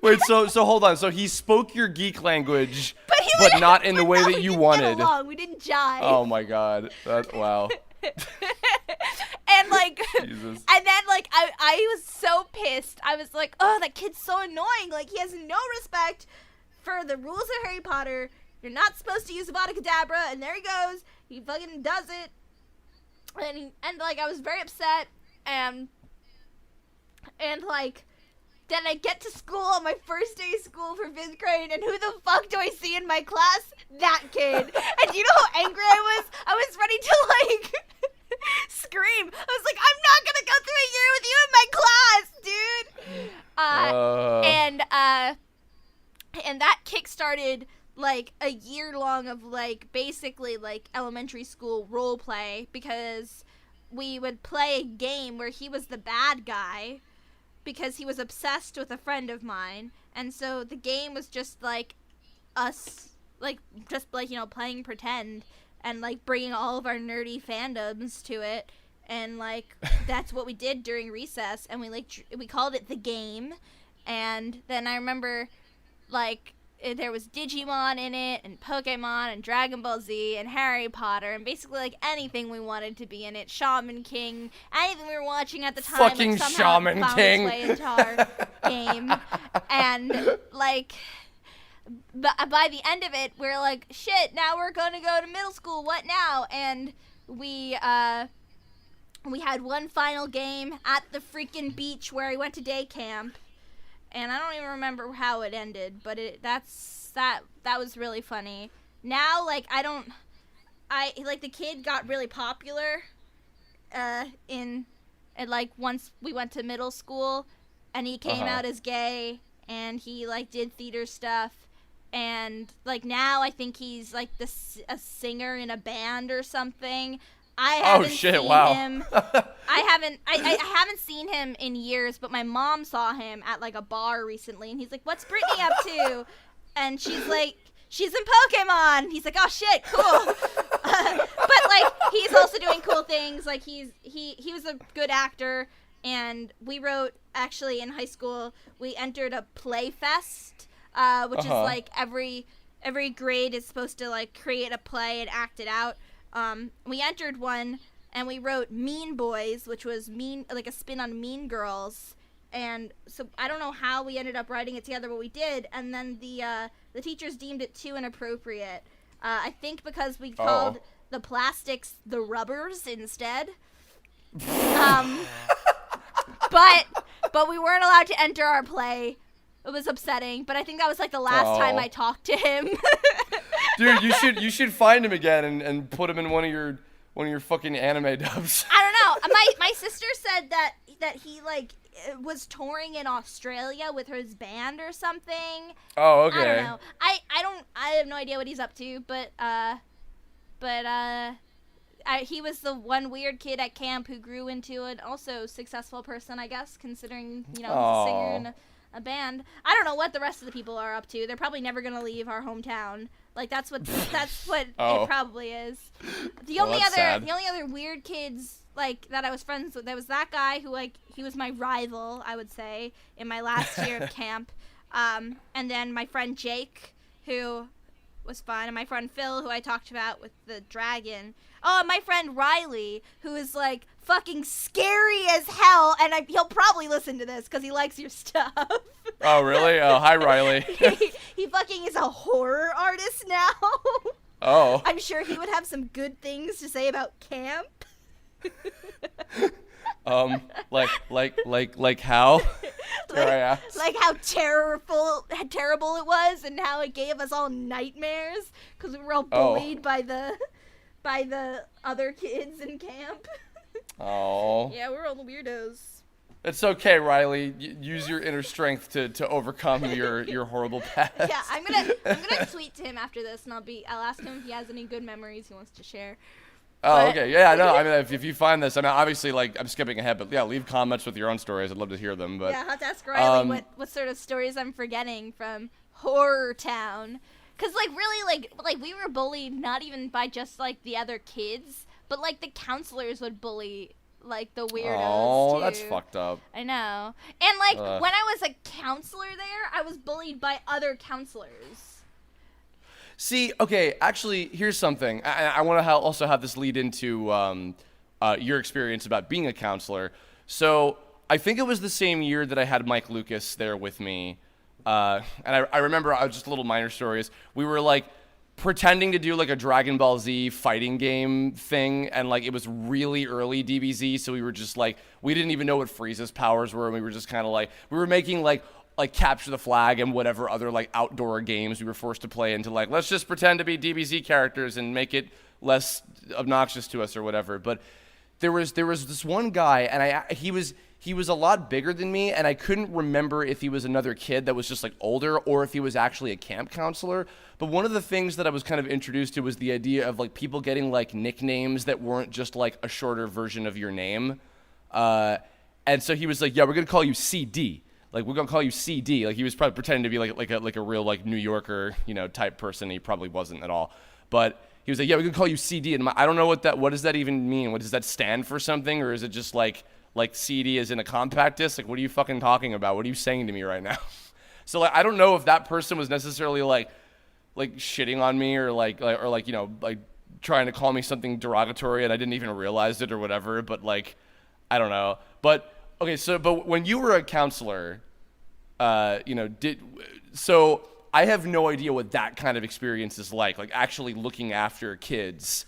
Wait, so hold on. So he spoke your geek language, but not in the way that you wanted. We didn't jive. Oh my god. Wow. And like, Jesus. And then like, I was so pissed. I was like, oh, that kid's so annoying. Like, he has no respect for the rules of Harry Potter. You're not supposed to use Avada Kedavra, and there he goes. He fucking does it. And like, I was very upset, and like, then I get to school on my first day of school for 5th grade, and who the fuck do I see in my class? That kid. And you know how angry I was? I was ready to, like, scream. I was like, I'm not gonna go through a year with you in my class, dude. And that kick-started, like, a year long of, like, basically, like, elementary school role play, because we would play a game where he was the bad guy, because he was obsessed with a friend of mine. And so the game was just like us, like, just like, you know, playing pretend and like bringing all of our nerdy fandoms to it. And like, that's what we did during recess. And we called it The Game. And then I remember, like, there was Digimon in it, and Pokemon, and Dragon Ball Z, and Harry Potter, and basically like anything we wanted to be in it. Shaman King, anything we were watching at the time. Fucking like, somehow Shaman found King. its way into our game. And like, by the end of it, we're like, shit, now we're gonna go to middle school. What now? And we had one final game at the freaking beach where I went to day camp. And I don't even remember how it ended, but that was really funny. Now, like, like, the kid got really popular, like, once we went to middle school, and he came out as gay, and he, like, did theater stuff, and, like, now I think he's, like, a singer in a band or something. I haven't seen him. I haven't seen him in years, but my mom saw him at like a bar recently, and he's like, "What's Brittany up to?" And she's like, "She's in Pokemon." He's like, "Oh shit, cool." But like, he's also doing cool things. Like he was a good actor, and we wrote, actually in high school, we entered a play fest, which is like every grade is supposed to like create a play and act it out. We entered one, and we wrote Mean Boys, which was like a spin on Mean Girls. And so I don't know how we ended up writing it together, but we did. And then the teachers deemed it too inappropriate. I think because we called the plastics the rubbers instead. But we weren't allowed to enter our play. It was upsetting, but I think that was like the last time I talked to him. Dude, you should find him again and put him in one of your fucking anime dubs. I don't know. My sister said that he like was touring in Australia with his band or something. Oh, okay. I don't know. I have no idea what he's up to, but he was the one weird kid at camp who grew into an also successful person, I guess, considering, you know, he's a singer in a band. I don't know what the rest of the people are up to. They're probably never going to leave our hometown. Like that's what Oh. it probably is. The Well, only that's other sad. the only other weird kids like that I was friends with, there was that guy who like he was my rival, I would say, in my last year of camp. And then my friend Jake, who was fun, and my friend Phil, who I talked about with the dragon. Oh, and my friend Riley, who is like fucking scary as hell, and he'll probably listen to this because he likes your stuff. Oh, really? Oh, hi, Riley. He fucking is a horror artist now. Oh. I'm sure he would have some good things to say about camp. Like how? Dare I ask? Like how terrible it was, and how it gave us all nightmares because we were all bullied by the other kids in camp. Oh. Yeah, we're all the weirdos. It's okay, Riley. Use your inner strength to overcome your horrible past. Yeah, I'm gonna tweet to him after this, and I'll ask him if he has any good memories he wants to share. Oh, But- okay. Yeah, no. I mean, if you find this, I mean, obviously, like, I'm skipping ahead, but yeah, leave comments with your own stories. I'd love to hear them. But Yeah, I'll have to ask Riley what sort of stories I'm forgetting from Horror Town. Cause like really like we were bullied not even by just like the other kids, but like the counselors would bully like the weirdos oh, too. that's fucked up. I know. And like Ugh. when I was a counselor there, I was bullied by other counselors. See, okay, actually, here's something. I want to also have this lead into your experience about being a counselor. So I think it was the same year that I had Mike Lucas there with me. And I remember, just a little minor stories. We were like pretending to do like a Dragon Ball Z fighting game thing, and like it was really early DBZ, so we were just like, we didn't even know what Frieza's powers were, and we were just kind of like, we were making like capture the flag and whatever other like outdoor games we were forced to play into, like, let's just pretend to be DBZ characters and make it less obnoxious to us or whatever. But there was this one guy, and he was a lot bigger than me, and I couldn't remember if he was another kid that was just like older or if he was actually a camp counselor. But one of the things that I was kind of introduced to was the idea of like people getting like nicknames that weren't just like a shorter version of your name. And so he was like, yeah, we're gonna call you CD. Like, we're gonna call you CD. Like, he was probably pretending to be like a real like New Yorker, type person. He probably wasn't at all. But he was like, yeah, we're gonna call you CD. And I don't know what does that even mean? What does that stand for something? Or is it just like CD is in a compact disc? Like, what are you fucking talking about? What are you saying to me right now? So like, I don't know if that person was necessarily like shitting on me or like trying to call me something derogatory and I didn't even realize it or whatever. But like, I don't know. But okay, but when you were a counselor, so I have no idea what that kind of experience is like actually looking after kids,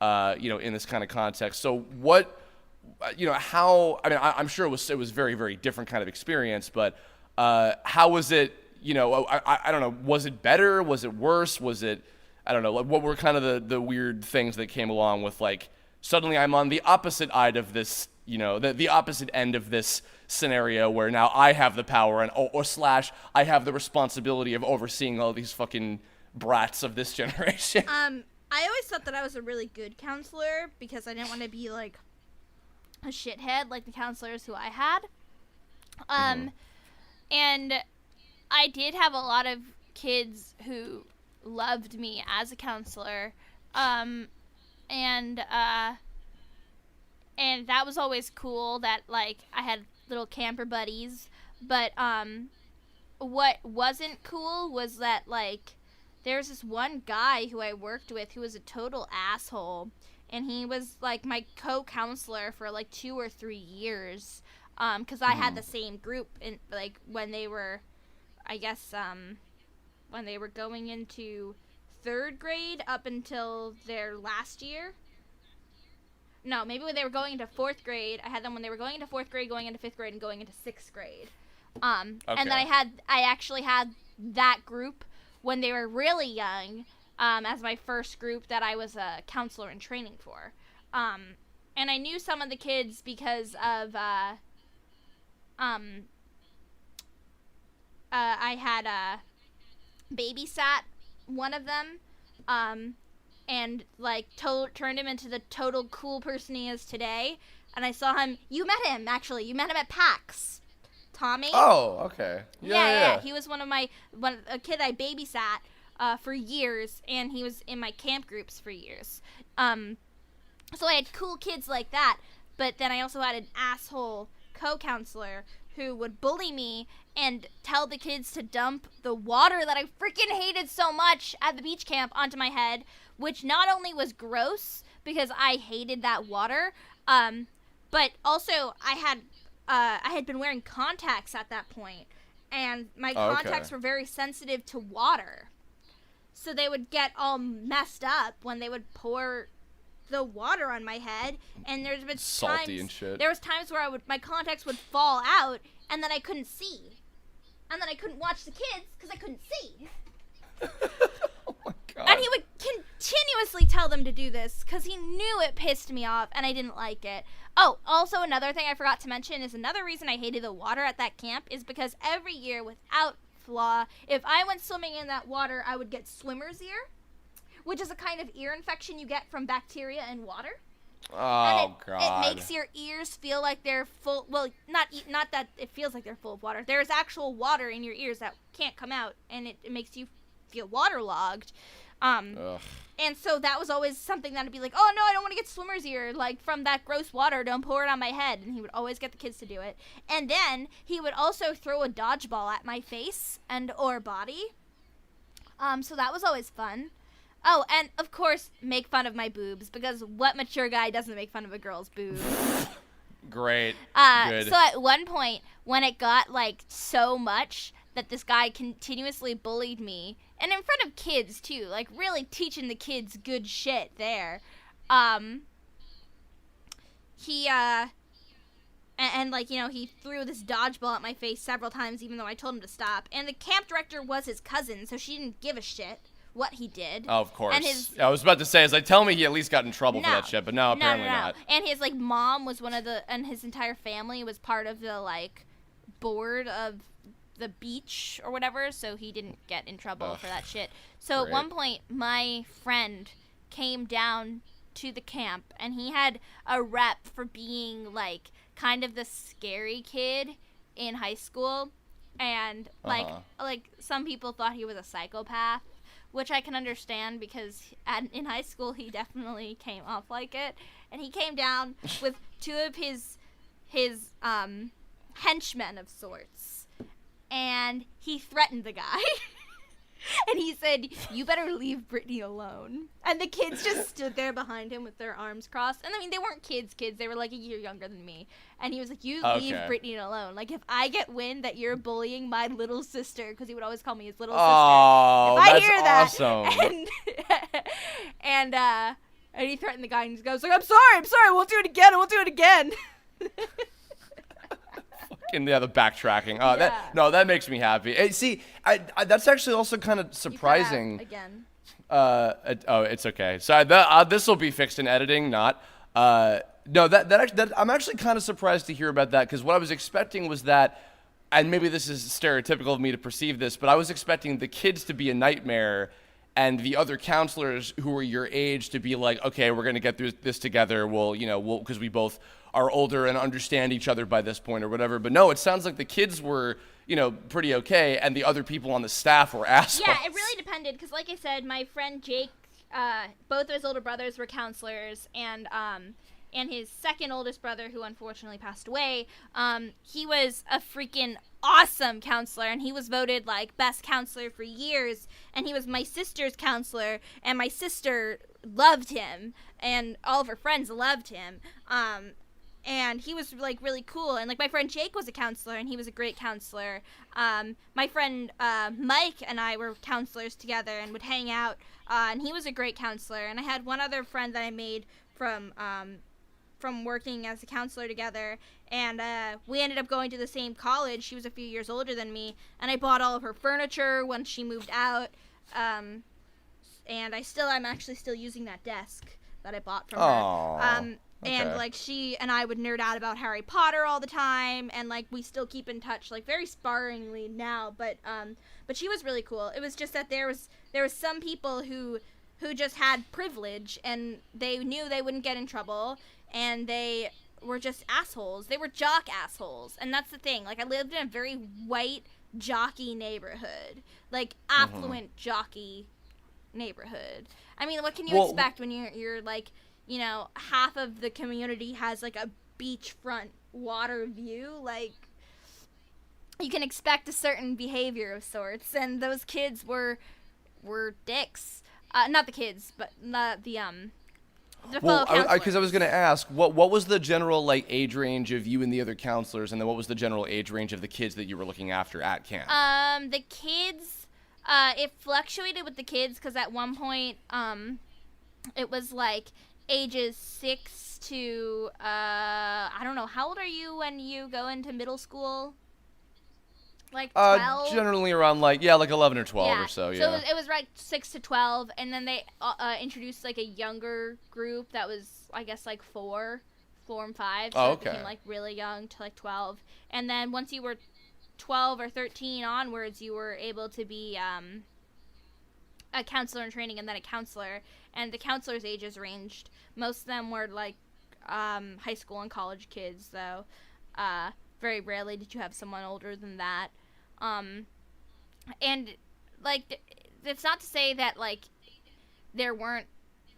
in this kind of context. So what, how, I mean, I'm sure it was very, very different kind of experience, but how was it, I don't know, was it better? Was it worse? Was it, I don't know, like what were kind of the weird things that came along with like, suddenly I'm on the opposite side of this, the opposite end of this scenario where now I have the power and or I have the responsibility of overseeing all these fucking brats of this generation. I always thought that I was a really good counselor because I didn't want to be like a shithead like the counselors who I had. And I did have a lot of kids who loved me as a counselor. And that was always cool that like I had little camper buddies, but what wasn't cool was that like there's this one guy who I worked with who was a total asshole, and he was like my co-counselor for like 2 or 3 years, because I had the same group in like when they were, I guess, when they were going into 3rd grade up until their last year. No, maybe when they were going into 4th grade. I had them when they were going into 4th grade, going into 5th grade, and going into 6th grade. And then I actually had that group when they were really young, as my first group that I was a counselor in training for. And I knew some of the kids because of, I had babysat one of them, and like turned him into the total cool person he is today. And I saw him. You met him at PAX, Tommy. Oh, okay. Yeah. He was a kid I babysat. for years, and he was in my camp groups for years. So I had cool kids like that, but then I also had an asshole co-counselor who would bully me and tell the kids to dump the water that I freaking hated so much at the beach camp onto my head, which not only was gross because I hated that water, but also I had been wearing contacts at that point, and my contacts were very sensitive to water. So they would get all messed up when they would pour the water on my head, and there's been salty times, and shit. There was times where my contacts would fall out, and then I couldn't see, and then I couldn't watch the kids because I couldn't see. Oh my God. And he would continuously tell them to do this because he knew it pissed me off, and I didn't like it. Oh, also another thing I forgot to mention is another reason I hated the water at that camp is because every year, without flaw, if I went swimming in that water, I would get swimmer's ear, which is a kind of ear infection you get from bacteria in water. Oh, God. It makes your ears feel like they're full. Well, not that it feels like they're full of water. There's actual water in your ears that can't come out, and it makes you feel waterlogged. And so that was always something that would be like, oh, no, I don't want to get swimmer's ear. Like, from that gross water, don't pour it on my head. And he would always get the kids to do it. And then he would also throw a dodgeball at my face and or body. So that was always fun. Oh, and, of course, make fun of my boobs, because what mature guy doesn't make fun of a girl's boobs? Great. Good. So at one point, when it got, like, so much that this guy continuously bullied me, and in front of kids, too, like, really teaching the kids good shit there, he, and like, you know, he threw this dodgeball at my face several times, even though I told him to stop, and the camp director was his cousin, so she didn't give a shit what he did. Oh, of course. And I was about to say, it's like, tell me he at least got in trouble for that shit, but no, apparently not. And his, like, mom was and his entire family was part of the, like, board of the beach or whatever, so he didn't get in trouble for that shit. So great. At one point, my friend came down to the camp, and he had a rep for being, like, kind of the scary kid in high school, and, like, some people thought he was a psychopath, which I can understand because in high school he definitely came off like it. And he came down with two of his henchmen of sorts, and he threatened the guy. And he said, "You better leave Brittany alone." And the kids just stood there behind him with their arms crossed. And I mean, they weren't kids. They were like a year younger than me. And he was like, "You leave Brittany alone. Like, if I get wind that you're bullying my little sister," because he would always call me his little sister. Oh, if I that's hear that, awesome. and he threatened the guy, and he goes like, I'm sorry, I won't do it again. Yeah, the backtracking. That makes me happy. Hey, see, I that's actually also kind of surprising. Again. It's okay. So this will be fixed in editing, not. No, that I'm actually kind of surprised to hear about that, because what I was expecting was that, and maybe this is stereotypical of me to perceive this, but I was expecting the kids to be a nightmare, and the other counselors who were your age to be like, okay, we're gonna get through this together. We'll because we both are older and understand each other by this point or whatever. But no, it sounds like the kids were, pretty okay, and the other people on the staff were assholes. Yeah, it really depended, because like I said, my friend Jake, both of his older brothers were counselors, and his second oldest brother, who unfortunately passed away, he was a freaking awesome counselor, and he was voted like best counselor for years, and he was my sister's counselor, and my sister loved him, and all of her friends loved him, and he was like really cool. And like my friend Jake was a counselor, and he was a great counselor. My friend Mike and I were counselors together and would hang out, and he was a great counselor. And I had one other friend that I made from working as a counselor together, and we ended up going to the same college. She was a few years older than me, and I bought all of her furniture when she moved out, and I'm actually still using that desk that I bought from her. And like she and I would nerd out about Harry Potter all the time, and like we still keep in touch, like very sparingly now, but she was really cool. It was just that there was some people who just had privilege, and they knew they wouldn't get in trouble, and they were just assholes. They were jock assholes, and that's the thing. Like, I lived in a very white, jockey neighborhood, like affluent jockey neighborhood. I mean, what can you expect when you're like, you know, half of the community has like a beachfront water view? Like, you can expect a certain behavior of sorts, and those kids were dicks. Not the kids, but the fellow counselors. Because I was going to ask, what was the general like age range of you and the other counselors, and then what was the general age range of the kids that you were looking after at camp? The kids, it fluctuated with the kids, because at one point, it was like ages 6 to I don't know, how old are you when you go into middle school? Like 12? Generally around like 11 or 12 or so. So it was like 6 to 12, and then they introduced like a younger group that was, I guess, like 4 and 5. So it became like really young to like 12, and then once you were 12 or 13 onwards, you were able to be a counselor in training, and then a counselor. And the counselors' ages ranged. Most of them were like high school and college kids, though. Very rarely did you have someone older than that. And, like, it's not to say that, like, there weren't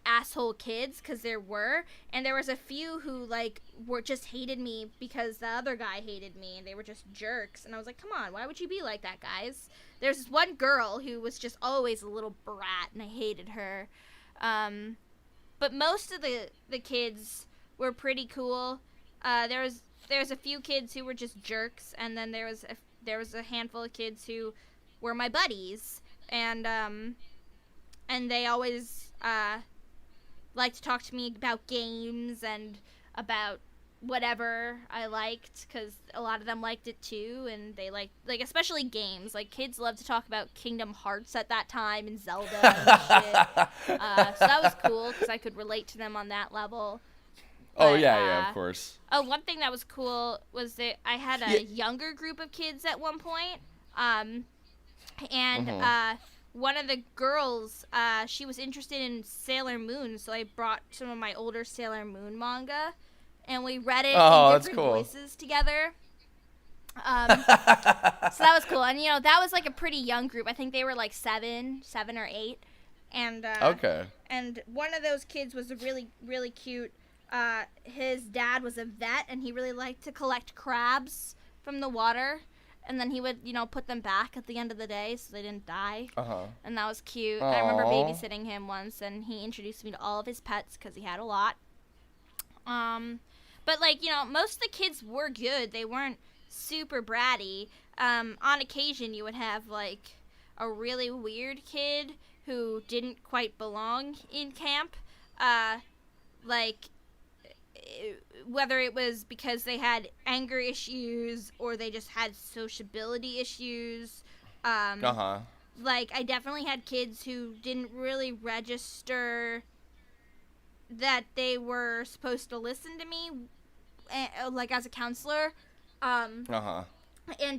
asshole kids, because there were. And there was a few who, like, just hated me because the other guy hated me, and they were just jerks. And I was like, come on, why would you be like that, guys? There's this one girl who was just always a little brat, and I hated her. But most of the kids were pretty cool. There's a few kids who were just jerks, and then there was a handful of kids who were my buddies, and they always liked to talk to me about games and about whatever I liked, because a lot of them liked it too, and they like especially games. Like, kids love to talk about Kingdom Hearts at that time and Zelda and shit. So that was cool, because I could relate to them on that level. But, of course. Oh, one thing that was cool was that I had a younger group of kids at one point, and one of the girls, she was interested in Sailor Moon, so I brought some of my older Sailor Moon manga, and we read it in different voices together. So that was cool, and you know, that was like a pretty young group. I think they were like 7 or 8, and and one of those kids was a really, really cute. His dad was a vet, and he really liked to collect crabs from the water, and then he would, you know, put them back at the end of the day so they didn't die. And that was cute. I remember babysitting him once, and he introduced me to all of his pets, because he had a lot. But, like, you know, most of the kids were good. They weren't super bratty. On occasion, you would have, like, a really weird kid who didn't quite belong in camp. Like, whether it was because they had anger issues or they just had sociability issues. Like, I definitely had kids who didn't really register that they were supposed to listen to me, like, as a counselor. And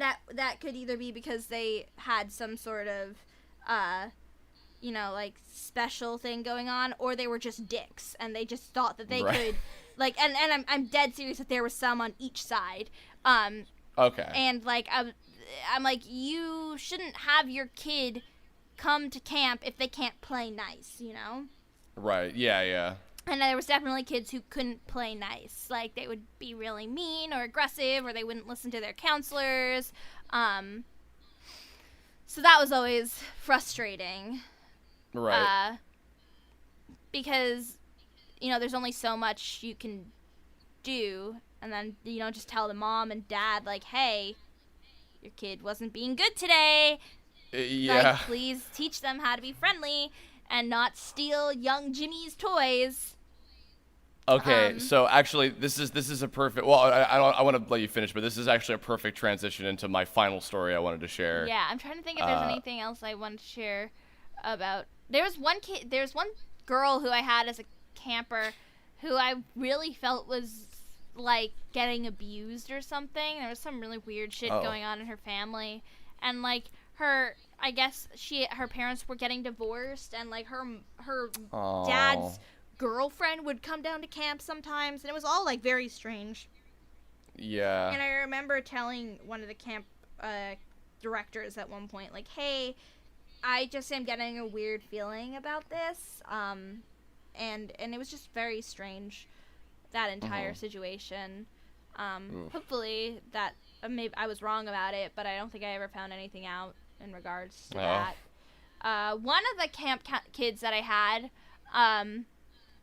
that could either be because they had some sort of, you know, like, special thing going on, or they were just dicks, and they just thought that they could, like, and I'm dead serious that there was some on each side. And, like, I'm like, you shouldn't have your kid come to camp if they can't play nice, you know? Right, yeah. And there was definitely kids who couldn't play nice. Like, they would be really mean or aggressive, or they wouldn't listen to their counselors. So that was always frustrating. Right. Because, you know, there's only so much you can do. And then, you know, just tell the mom and dad, like, hey, your kid wasn't being good today. Like, please teach them how to be friendly and not steal young Jimmy's toys. Okay, so actually, this is a perfect. Well, I want to let you finish, but this is actually a perfect transition into my final story I wanted to share. Yeah, I'm trying to think if there's anything else I wanted to share about. There's one girl who I had as a camper, who I really felt was like getting abused or something. There was some really weird shit going on in her family, and like I guess her parents were getting divorced, and like her dad's girlfriend would come down to camp sometimes, and it was all like very strange. Yeah. And I remember telling one of the camp directors at one point, like, hey, I just am getting a weird feeling about this, and it was just very strange, that entire situation. Hopefully that maybe I was wrong about it, but I don't think I ever found anything out in regards to that. One of the camp kids that I had,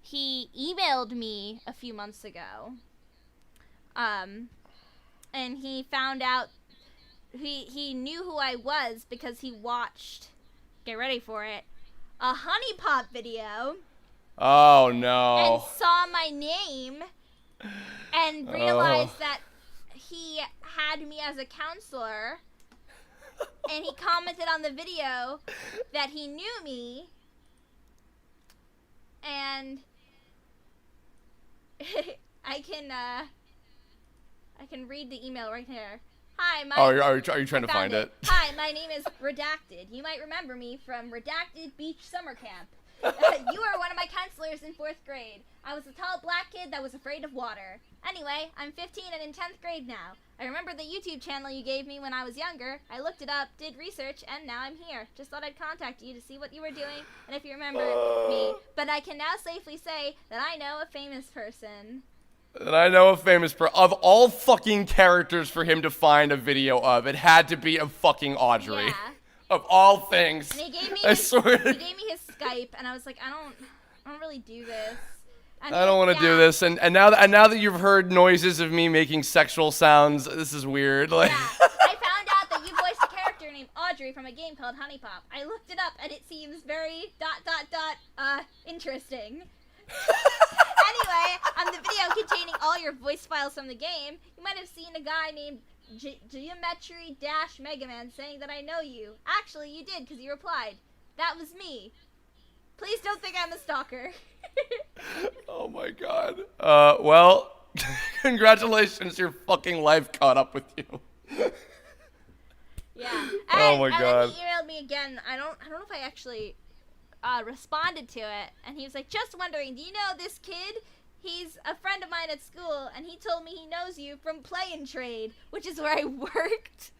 he emailed me a few months ago, and he found out, he knew who I was because he watched, get ready for it, a Honey Pop video. Oh no. And saw my name and realized that he had me as a counselor, and he commented on the video that he knew me, and I can read the email right here. Hi, are you trying to find it? Hi, my name is Redacted. You might remember me from Redacted Beach Summer Camp. You were one of my counselors in 4th grade. I was a tall black kid that was afraid of water. Anyway, I'm 15 and in 10th grade now. I remember the YouTube channel you gave me when I was younger. I looked it up, did research, and now I'm here. Just thought I'd contact you to see what you were doing and if you remember me. But I can now safely say that I know a famous person. And I know a famous of all fucking characters for him to find a video of, it had to be of fucking Audrey. Yeah. Of all things. And he gave me I swear. He gave me his Skype, and I was like, I don't really do this. And I don't want to do this. And now that you've heard noises of me making sexual sounds, this is weird. Like. Yeah. I found out that you voiced a character named Audrey from a game called Honey Pop. I looked it up, and it seems very ... interesting. Anyway, on the video containing all your voice files from the game, you might have seen a guy named Geometry-Mega Man saying that I know you. Actually, you did, because you replied. That was me. Please don't think I'm a stalker. Oh my god. Well, congratulations, your fucking life caught up with you. Yeah. Oh my god. And then he emailed me again. I don't know if I actually responded to it, and he was like, just wondering, do you know this kid? He's a friend of mine at school, and he told me he knows you from Play and Trade, which is where I worked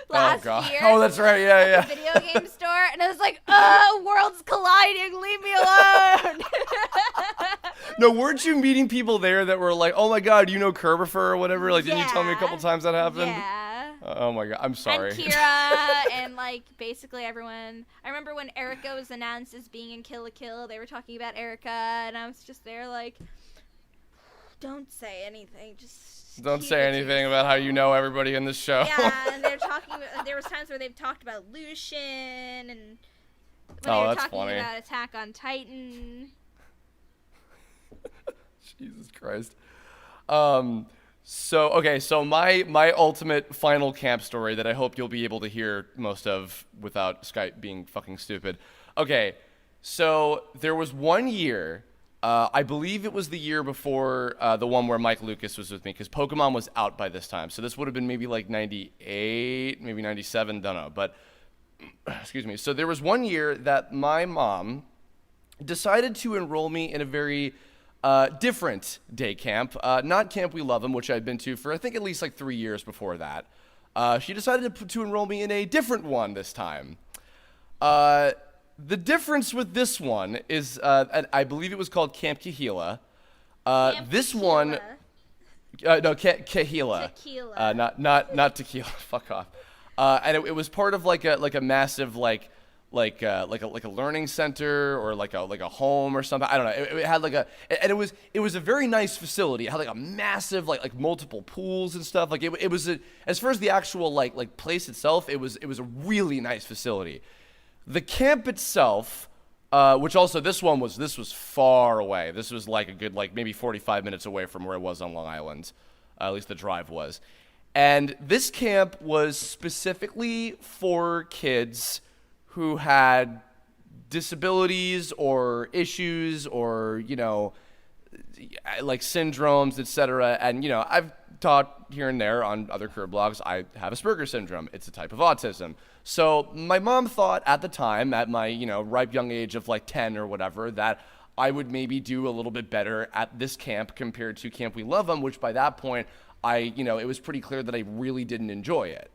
last year. Oh, that's right, yeah. At the video game store, and I was like, worlds colliding, leave me alone. No, weren't you meeting people there that were like, oh my god, you know Kerbifer or whatever? Like, didn't you tell me a couple times that happened? Yeah. Oh my god, I'm sorry. And Kira, and like basically everyone. I remember when Erica was announced as being in Kill la Kill, they were talking about Erica, and I was just there like, don't say anything, just don't say anything about how you know everybody in this show. Yeah, and they're talking. There was times where they've talked about Lucian, and when they were talking funny. about Attack on Titan. Jesus Christ. So my ultimate final camp story that I hope you'll be able to hear most of without Skype being fucking stupid. Okay, so there was one year. I believe it was the year before the one where Mike Lucas was with me, because Pokemon was out by this time. So this would have been maybe like 98, maybe 97, don't know. But, excuse me. So there was one year that my mom decided to enroll me in a very different day camp. Not Camp We Love 'Em, which I'd been to for I think at least like 3 years before that. She decided to enroll me in a different one this time. The difference with this one is, I believe it was called Camp Kahila. This one, no, Kahila. Tequila. Not tequila. Fuck off. And it was part of like a massive like a learning center or like a home or something. I don't know. It had and it was a very nice facility. It had like a massive like multiple pools and stuff. Like it was as far as the actual like place itself, it was a really nice facility. The camp itself, which also this was far away. This was like a good maybe 45 minutes away from where it was on Long Island. At least the drive was. And this camp was specifically for kids who had disabilities or issues or, like syndromes, etc. And, I've taught here and there on other Kirblogs, I have Asperger's syndrome. It's a type of autism. So my mom thought at the time, at my, ripe young age of like 10 or whatever, that I would maybe do a little bit better at this camp compared to Camp We Love 'Em, which by that point, it was pretty clear that I really didn't enjoy it.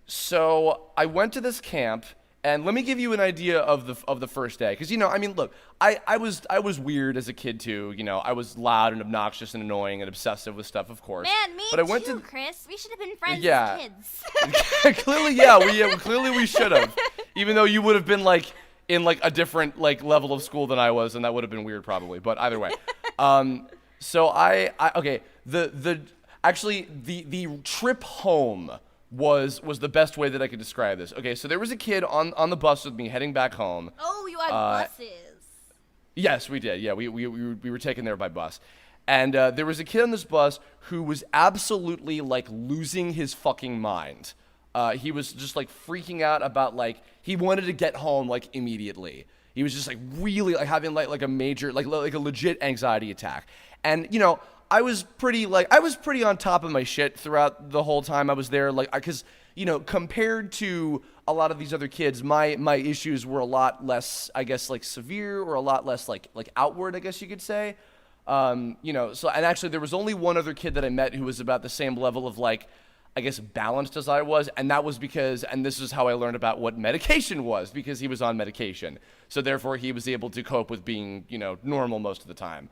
So I went to this camp, and let me give you an idea of the first day, because I mean, look, I was weird as a kid too. I was loud and obnoxious and annoying and obsessive with stuff, of course. Man, me but I went too, to Chris. We should have been friends Yeah. as kids. clearly, yeah, clearly we should have, even though you would have been like in like a different like level of school than I was, and that would have been weird probably. But either way, so I okay, the trip home was the best way that I could describe this. Okay, so there was a kid on the bus with me heading back home. Oh, you had buses. Yes, we did. Yeah, we were taken there by bus. And there was a kid on this bus who was absolutely like losing his fucking mind. He was just like freaking out about like he wanted to get home like immediately. He was just like really like having like a major like a legit anxiety attack. And I was pretty on top of my shit throughout the whole time I was there, like, because compared to a lot of these other kids, my issues were a lot less, I guess, like severe, or a lot less like outward, I guess you could say. So, and actually there was only one other kid that I met who was about the same level of like, I guess, balanced as I was, and that was because, and this is how I learned about what medication was, because he was on medication, so therefore he was able to cope with being normal most of the time.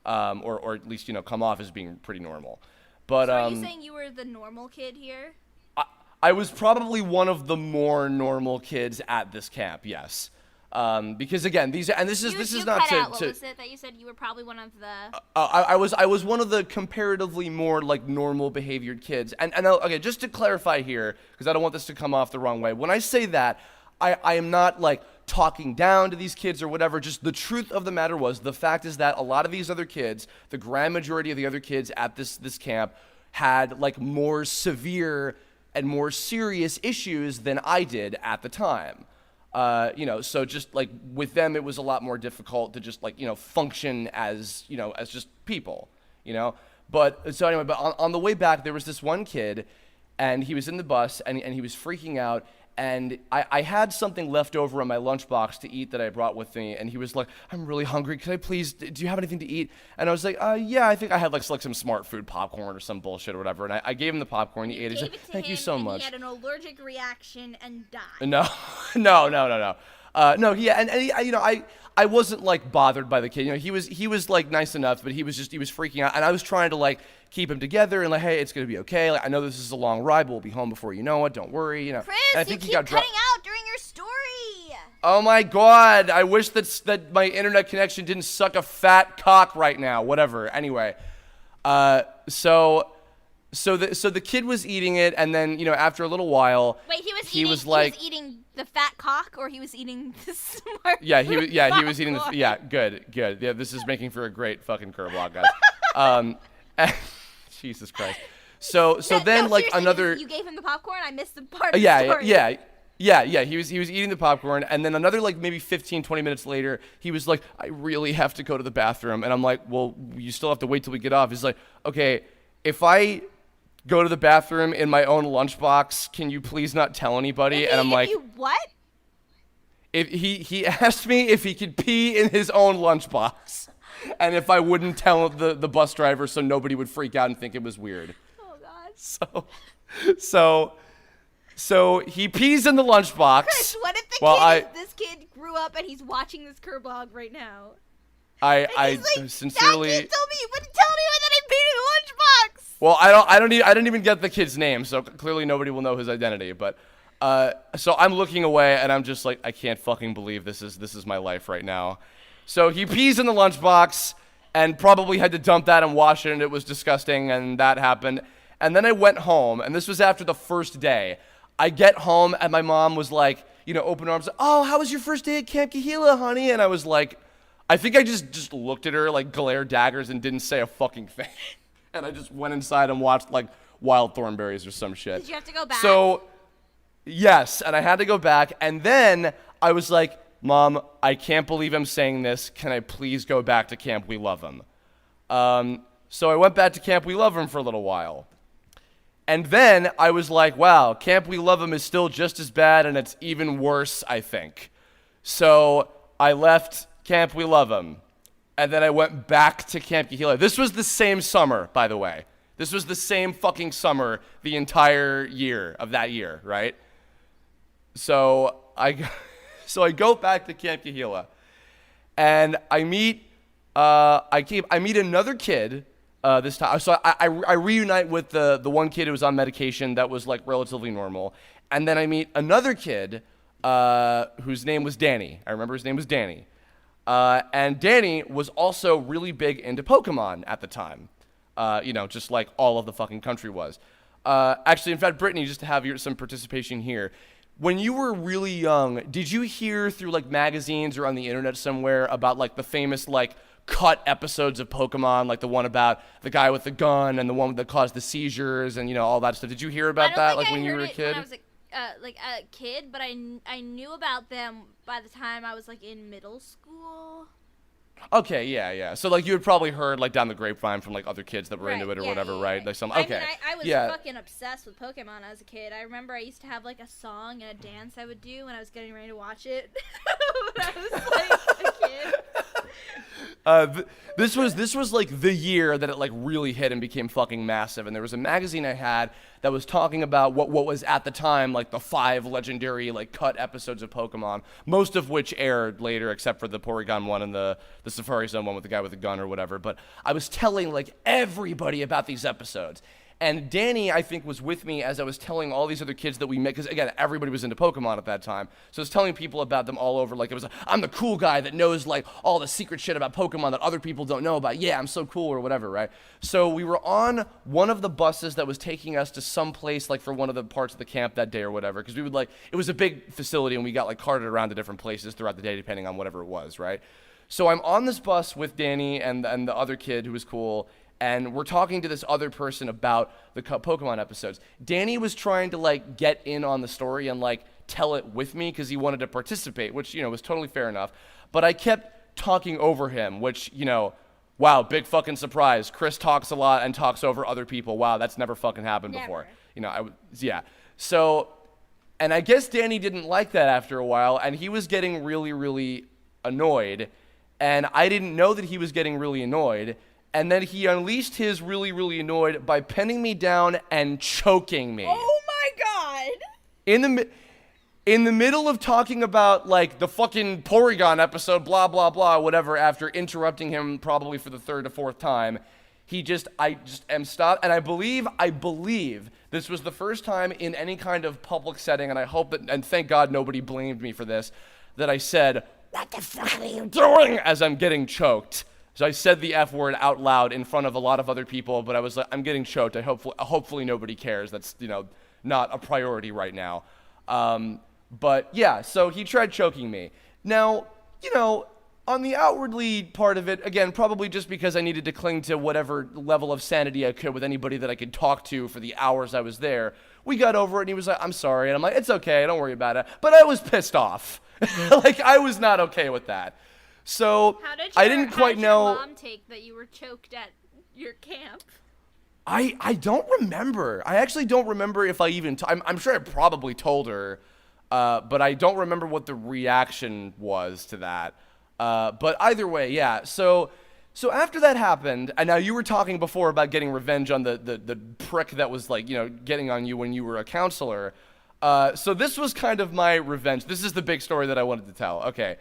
Or at least come off as being pretty normal. But So are you saying you were the normal kid here? I was probably one of the more normal kids at this camp. Yes, because again, this is not to. What was it that you said you were probably one of the? I was one of the comparatively more like normal behaviored kids. And okay, just to clarify here, because I don't want this to come off the wrong way. When I say that, I am not like talking down to these kids or whatever. Just the truth of the matter was, the fact is that a lot of these other kids, the grand majority of the other kids at this camp, had like more severe and more serious issues than I did at the time. So just like with them, it was a lot more difficult to just like function as as just people. But so anyway, but on the way back, there was this one kid, and he was in the bus, and he was freaking out. And I had something left over in my lunchbox to eat that I brought with me, and he was like, "I'm really hungry. Can I please? Do you have anything to eat?" And I was like, "Yeah, I think I had like some Smart Food popcorn or some bullshit or whatever." And I gave him the popcorn. He ate it. He said, "Thank you so much." He had an allergic reaction and died. No. No. I wasn't like bothered by the kid. He was like nice enough, but he was freaking out, and I was trying to like keep him together and like, hey, it's gonna be okay. Like, I know this is a long ride, but we'll be home before you know it. Don't worry. Chris, and I think you he got keep cutting out during your story. Oh my God! I wish that my internet connection didn't suck a fat cock right now. Whatever. Anyway, so the kid was eating it, and then after a little while, wait, he was eating the fat cock, or he was eating the smart. Yeah, he was eating the. Yeah, good. Yeah, this is making for a great fucking Kirblog, guys. Jesus Christ. So then like another. You gave him the popcorn. I missed the part. Of the story. Yeah. He was eating the popcorn, and then another like maybe 15, 20 minutes later, he was like, I really have to go to the bathroom, and I'm like, well, you still have to wait till we get off. He's like, okay, if I go to the bathroom in my own lunchbox, can you please not tell anybody? And I'm like, what? If he asked me if he could pee in his own lunchbox, and if I wouldn't tell the bus driver so nobody would freak out and think it was weird. Oh God. So he pees in the lunchbox. Chris, what if this kid grew up and he's watching this Kirblog right now? I like, sincerely. That kid told me you wouldn't tell anyone that he peed in the lunchbox. Well, I didn't even get the kid's name, so clearly nobody will know his identity. But so I'm looking away, and I'm just like, I can't fucking believe this is my life right now. So he pees in the lunchbox, and probably had to dump that and wash it, and it was disgusting, and that happened. And then I went home, and this was after the first day. I get home, and my mom was like, open arms. Oh, how was your first day at Camp Kahila, honey? And I was like, I think I just looked at her like glare daggers and didn't say a fucking thing. And I just went inside and watched like Wild Thornberries or some shit. Did you have to go back? So, yes, and I had to go back. And then I was like, Mom, I can't believe I'm saying this. Can I please go back to Camp We Love Him? So I went back to Camp We Love Him for a little while. And then I was like, wow, Camp We Love Him is still just as bad, and it's even worse, I think. So I left Camp We Love Him. And then I went back to Camp Kahila. This was the same summer, by the way. This was the same fucking summer the entire year of that year, right? So I go back to Camp Kahila, and I meet another kid this time. So I reunite with the one kid who was on medication that was like relatively normal, and then I meet another kid whose name was Danny. I remember his name was Danny, and Danny was also really big into Pokemon at the time. Just like all of the fucking country was. Actually, in fact, Brittany, just to have some participation here. When you were really young, did you hear through like magazines or on the internet somewhere about like the famous like cut episodes of Pokemon, like the one about the guy with the gun and the one that caused the seizures and all that stuff? Did you hear about that like when you were a kid? When I was a kid, but I knew about them by the time I was like in middle school. Okay, yeah. So like you had probably heard like down the grapevine from like other kids that were into it or whatever, right? Yeah. Like some I was fucking obsessed with Pokemon as a kid. I remember I used to have like a song and a dance I would do when I was getting ready to watch it when I was like a kid. This was like the year that it like really hit and became fucking massive, and there was a magazine I had that was talking about what was at the time like the 5 legendary like cut episodes of Pokemon, most of which aired later except for the Porygon one and the Safari Zone one with the guy with the gun or whatever. But I was telling like everybody about these episodes. And Danny, I think, was with me as I was telling all these other kids that we met, because, again, everybody was into Pokemon at that time. So I was telling people about them all over, like, I'm the cool guy that knows, like, all the secret shit about Pokemon that other people don't know about. Yeah, I'm so cool or whatever, right? So we were on one of the buses that was taking us to some place, like, for one of the parts of the camp that day or whatever, because we would, like, it was a big facility, and we got, like, carted around to different places throughout the day, depending on whatever it was, right? So I'm on this bus with Danny and the other kid who was cool, and we're talking to this other person about the Pokemon episodes. Danny was trying to, like, get in on the story and, like, tell it with me because he wanted to participate, which, was totally fair enough. But I kept talking over him, which, wow, big fucking surprise. Chris talks a lot and talks over other people. Wow, that's never fucking happened before. So, and I guess Danny didn't like that after a while, and he was getting really, really annoyed. And I didn't know that he was getting really annoyed. And then he unleashed his really, really annoyed by pinning me down and choking me. Oh my god! In the middle of talking about, like, the fucking Porygon episode, blah, blah, blah, whatever, after interrupting him probably for the 3rd or 4th time, I just am stopped. And I believe this was the first time in any kind of public setting, and I hope that, and thank God nobody blamed me for this, that I said, "What the fuck are you doing?" as I'm getting choked. So I said the F word out loud in front of a lot of other people, but I was like, I'm getting choked. Hopefully nobody cares. That's, not a priority right now. But yeah, so he tried choking me. Now, on the outwardly part of it, again, probably just because I needed to cling to whatever level of sanity I could with anybody that I could talk to for the hours I was there, we got over it and he was like, "I'm sorry." And I'm like, "It's okay, don't worry about it." But I was pissed off. Like, I was not okay with that. So I didn't quite know. How did your mom take that you were choked at your camp? I don't remember. I actually don't remember if I even. I'm sure I probably told her, but I don't remember what the reaction was to that. But either way, yeah. So after that happened, and now you were talking before about getting revenge on the prick that was like getting on you when you were a counselor. So this was kind of my revenge. This is the big story that I wanted to tell. Okay,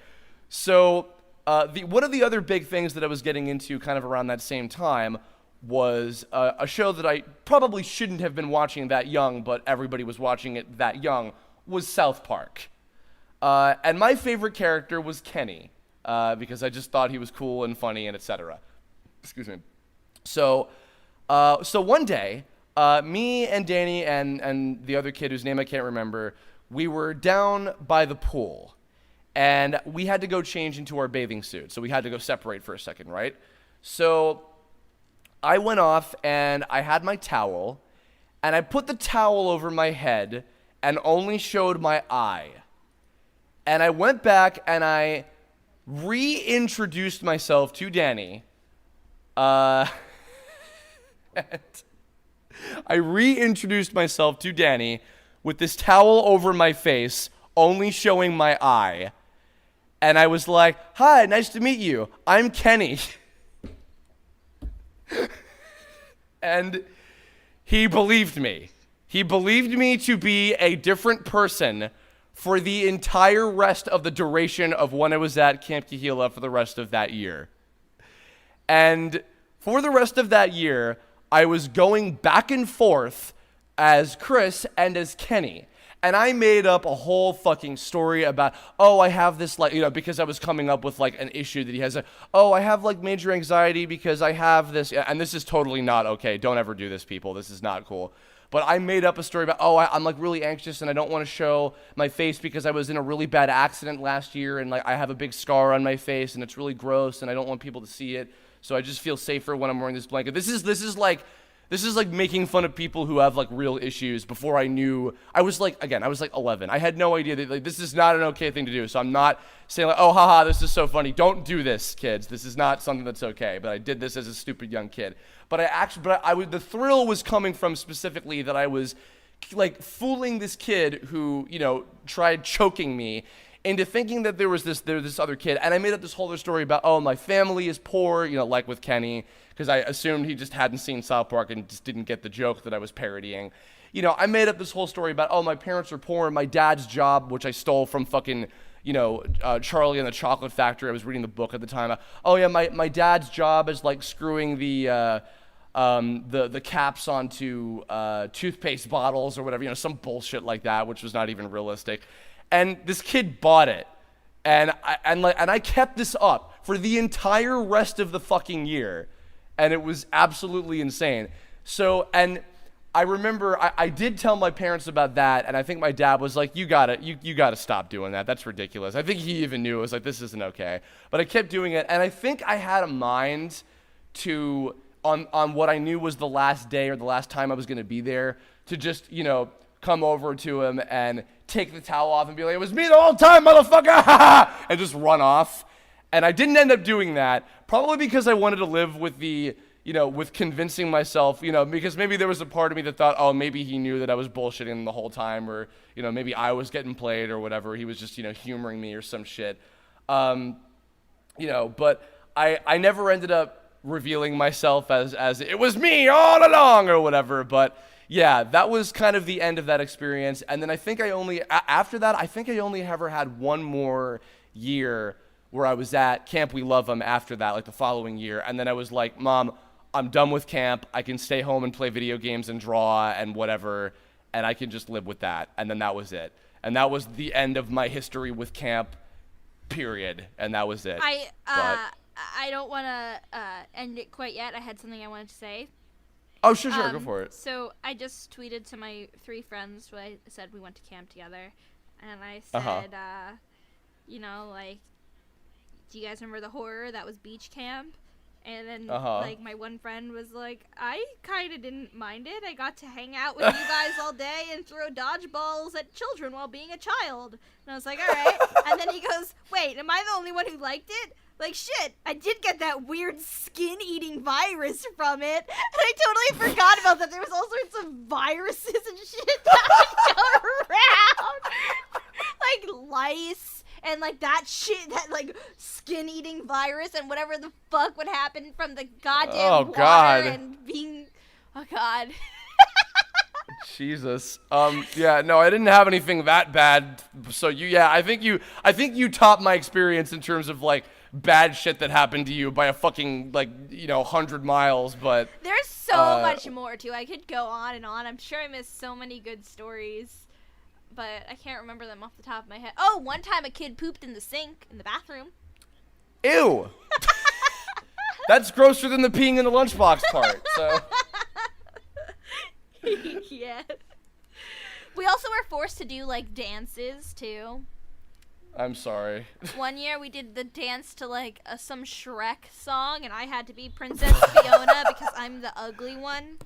so. One of the other big things that I was getting into kind of around that same time was a show that I probably shouldn't have been watching that young, but everybody was watching it that young, was South Park. And my favorite character was Kenny, because I just thought he was cool and funny and etc. Excuse me. So one day, me and Danny and the other kid whose name I can't remember, we were down by the pool. And we had to go change into our bathing suit. So we had to go separate for a second, right? So I went off and I had my towel. And I put the towel over my head and only showed my eye. And I went back and I reintroduced myself to Danny. And I reintroduced myself to Danny with this towel over my face, only showing my eye. And I was like, "Hi, nice to meet you. I'm Kenny." And He believed me. He believed me to be a different person for the entire rest of the duration of when I was at Camp Kahila for the rest of that year. And for the rest of that year, I was going back and forth as Chris and as Kenny. And I made up a whole fucking story about, I have this, like, because I was coming up with, like, an issue that he has. I have, like, major anxiety because I have this. And this is totally not okay. Don't ever do this, people. This is not cool. But I made up a story about, I'm, like, really anxious and I don't want to show my face because I was in a really bad accident last year and, like, I have a big scar on my face and it's really gross and I don't want people to see it. So I just feel safer when I'm wearing this blanket. This is like making fun of people who have, like, real issues before I knew. I was like 11. I had no idea that, like, this is not an okay thing to do. So I'm not saying, like, oh, haha, this is so funny. Don't do this, kids. This is not something that's okay. But I did this as a stupid young kid. But the thrill was coming from specifically that I was, like, fooling this kid who, tried choking me into thinking that there was this other kid. And I made up this whole other story about, my family is poor, like with Kenny, because I assumed he just hadn't seen South Park and just didn't get the joke that I was parodying. I made up this whole story about, my parents are poor, and my dad's job, which I stole from fucking, Charlie and the Chocolate Factory. I was reading the book at the time. My dad's job is, like, screwing the caps onto toothpaste bottles or whatever, some bullshit like that, which was not even realistic. And this kid bought it, and I kept this up for the entire rest of the fucking year, and it was absolutely insane. So, and I remember I did tell my parents about that, and I think my dad was like, you gotta stop doing that. That's ridiculous. I think he even knew. It was like, this isn't okay. But I kept doing it, and I think I had a mind to, on what I knew was the last day or the last time I was going to be there, to just, come over to him and take the towel off and be like, it was me the whole time, motherfucker, and just run off. And I didn't end up doing that, probably because I wanted to live with with convincing myself, because maybe there was a part of me that thought, maybe he knew that I was bullshitting the whole time, or, maybe I was getting played or whatever. He was just, humoring me or some shit. But I never ended up revealing myself as it was me all along or whatever. But yeah, that was kind of the end of that experience. And then I think after that, I only ever had one more year where I was at Camp We Love 'Em after that, like the following year. And then I was like, Mom, I'm done with camp. I can stay home and play video games and draw and whatever, and I can just live with that. And then that was it. And that was the end of my history with camp, period. And that was it. I don't want to end it quite yet. I had something I wanted to say. Oh, sure, go for it. So I just tweeted to my 3 friends who I said we went to camp together. And I said, like, do you guys remember the horror that was beach camp? And then, like, my one friend was like, I kind of didn't mind it. I got to hang out with you guys all day and throw dodgeballs at children while being a child. And I was like, all right. And then he goes, wait, am I the only one who liked it? Like, shit, I did get that weird skin-eating virus from it. And I totally forgot about that. There was all sorts of viruses and shit that would go around. Like, lice. And, like, that shit, that, like, skin-eating virus and whatever the fuck would happen from the goddamn water and being... Oh, God. Jesus. Yeah, no, I didn't have anything that bad. So, I think you topped my experience in terms of, like, bad shit that happened to you by a fucking, like, 100 miles, but... There's so much more, too. I could go on and on. I'm sure I missed so many good stories. But I can't remember them off the top of my head. Oh, one time a kid pooped in the sink in the bathroom. Ew. That's grosser than the peeing in the lunchbox part. So. Yeah. We also were forced to do, like, dances, too. I'm sorry. One year we did the dance to, like, some Shrek song, and I had to be Princess Fiona because I'm the ugly one.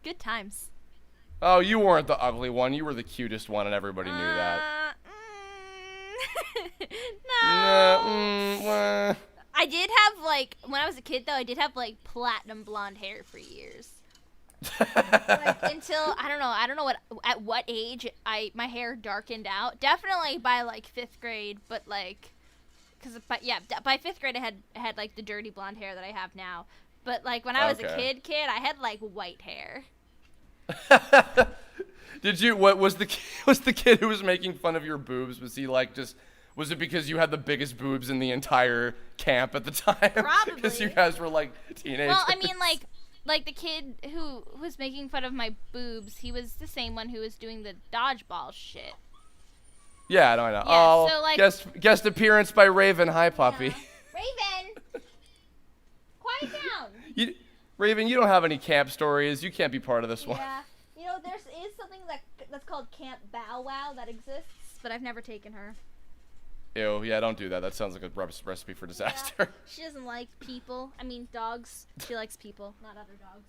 Good times. Oh, you weren't the ugly one. You were the cutest one, and everybody knew that. No. I did have, like, when I was a kid, though, I did have, like, platinum blonde hair for years. Like, until, I don't know at what age my hair darkened out. Definitely by, like, 5th grade, but, like, by 5th grade I had, like, the dirty blonde hair that I have now. But, like, when I was a kid, I had, like, white hair. Did you? What was the was the kid who was making fun of your boobs? Was he like just? Was it because you had the biggest boobs in the entire camp at the time? Probably. Because you guys were like teenagers. Well, I mean, like the kid who was making fun of my boobs, he was the same one who was doing the dodgeball shit. Yeah, I know. Yeah, Oh, so, like, guest appearance by Raven. Hi, Poppy. Yeah. Raven, quiet down. Raven, you don't have any camp stories. You can't be part of this one. Yeah, you know, there is something that's called Camp Bow Wow that exists, but I've never taken her. Ew, yeah, don't do that. That sounds like a recipe for disaster. Yeah. She doesn't like people. I mean, dogs. She likes people, not other dogs.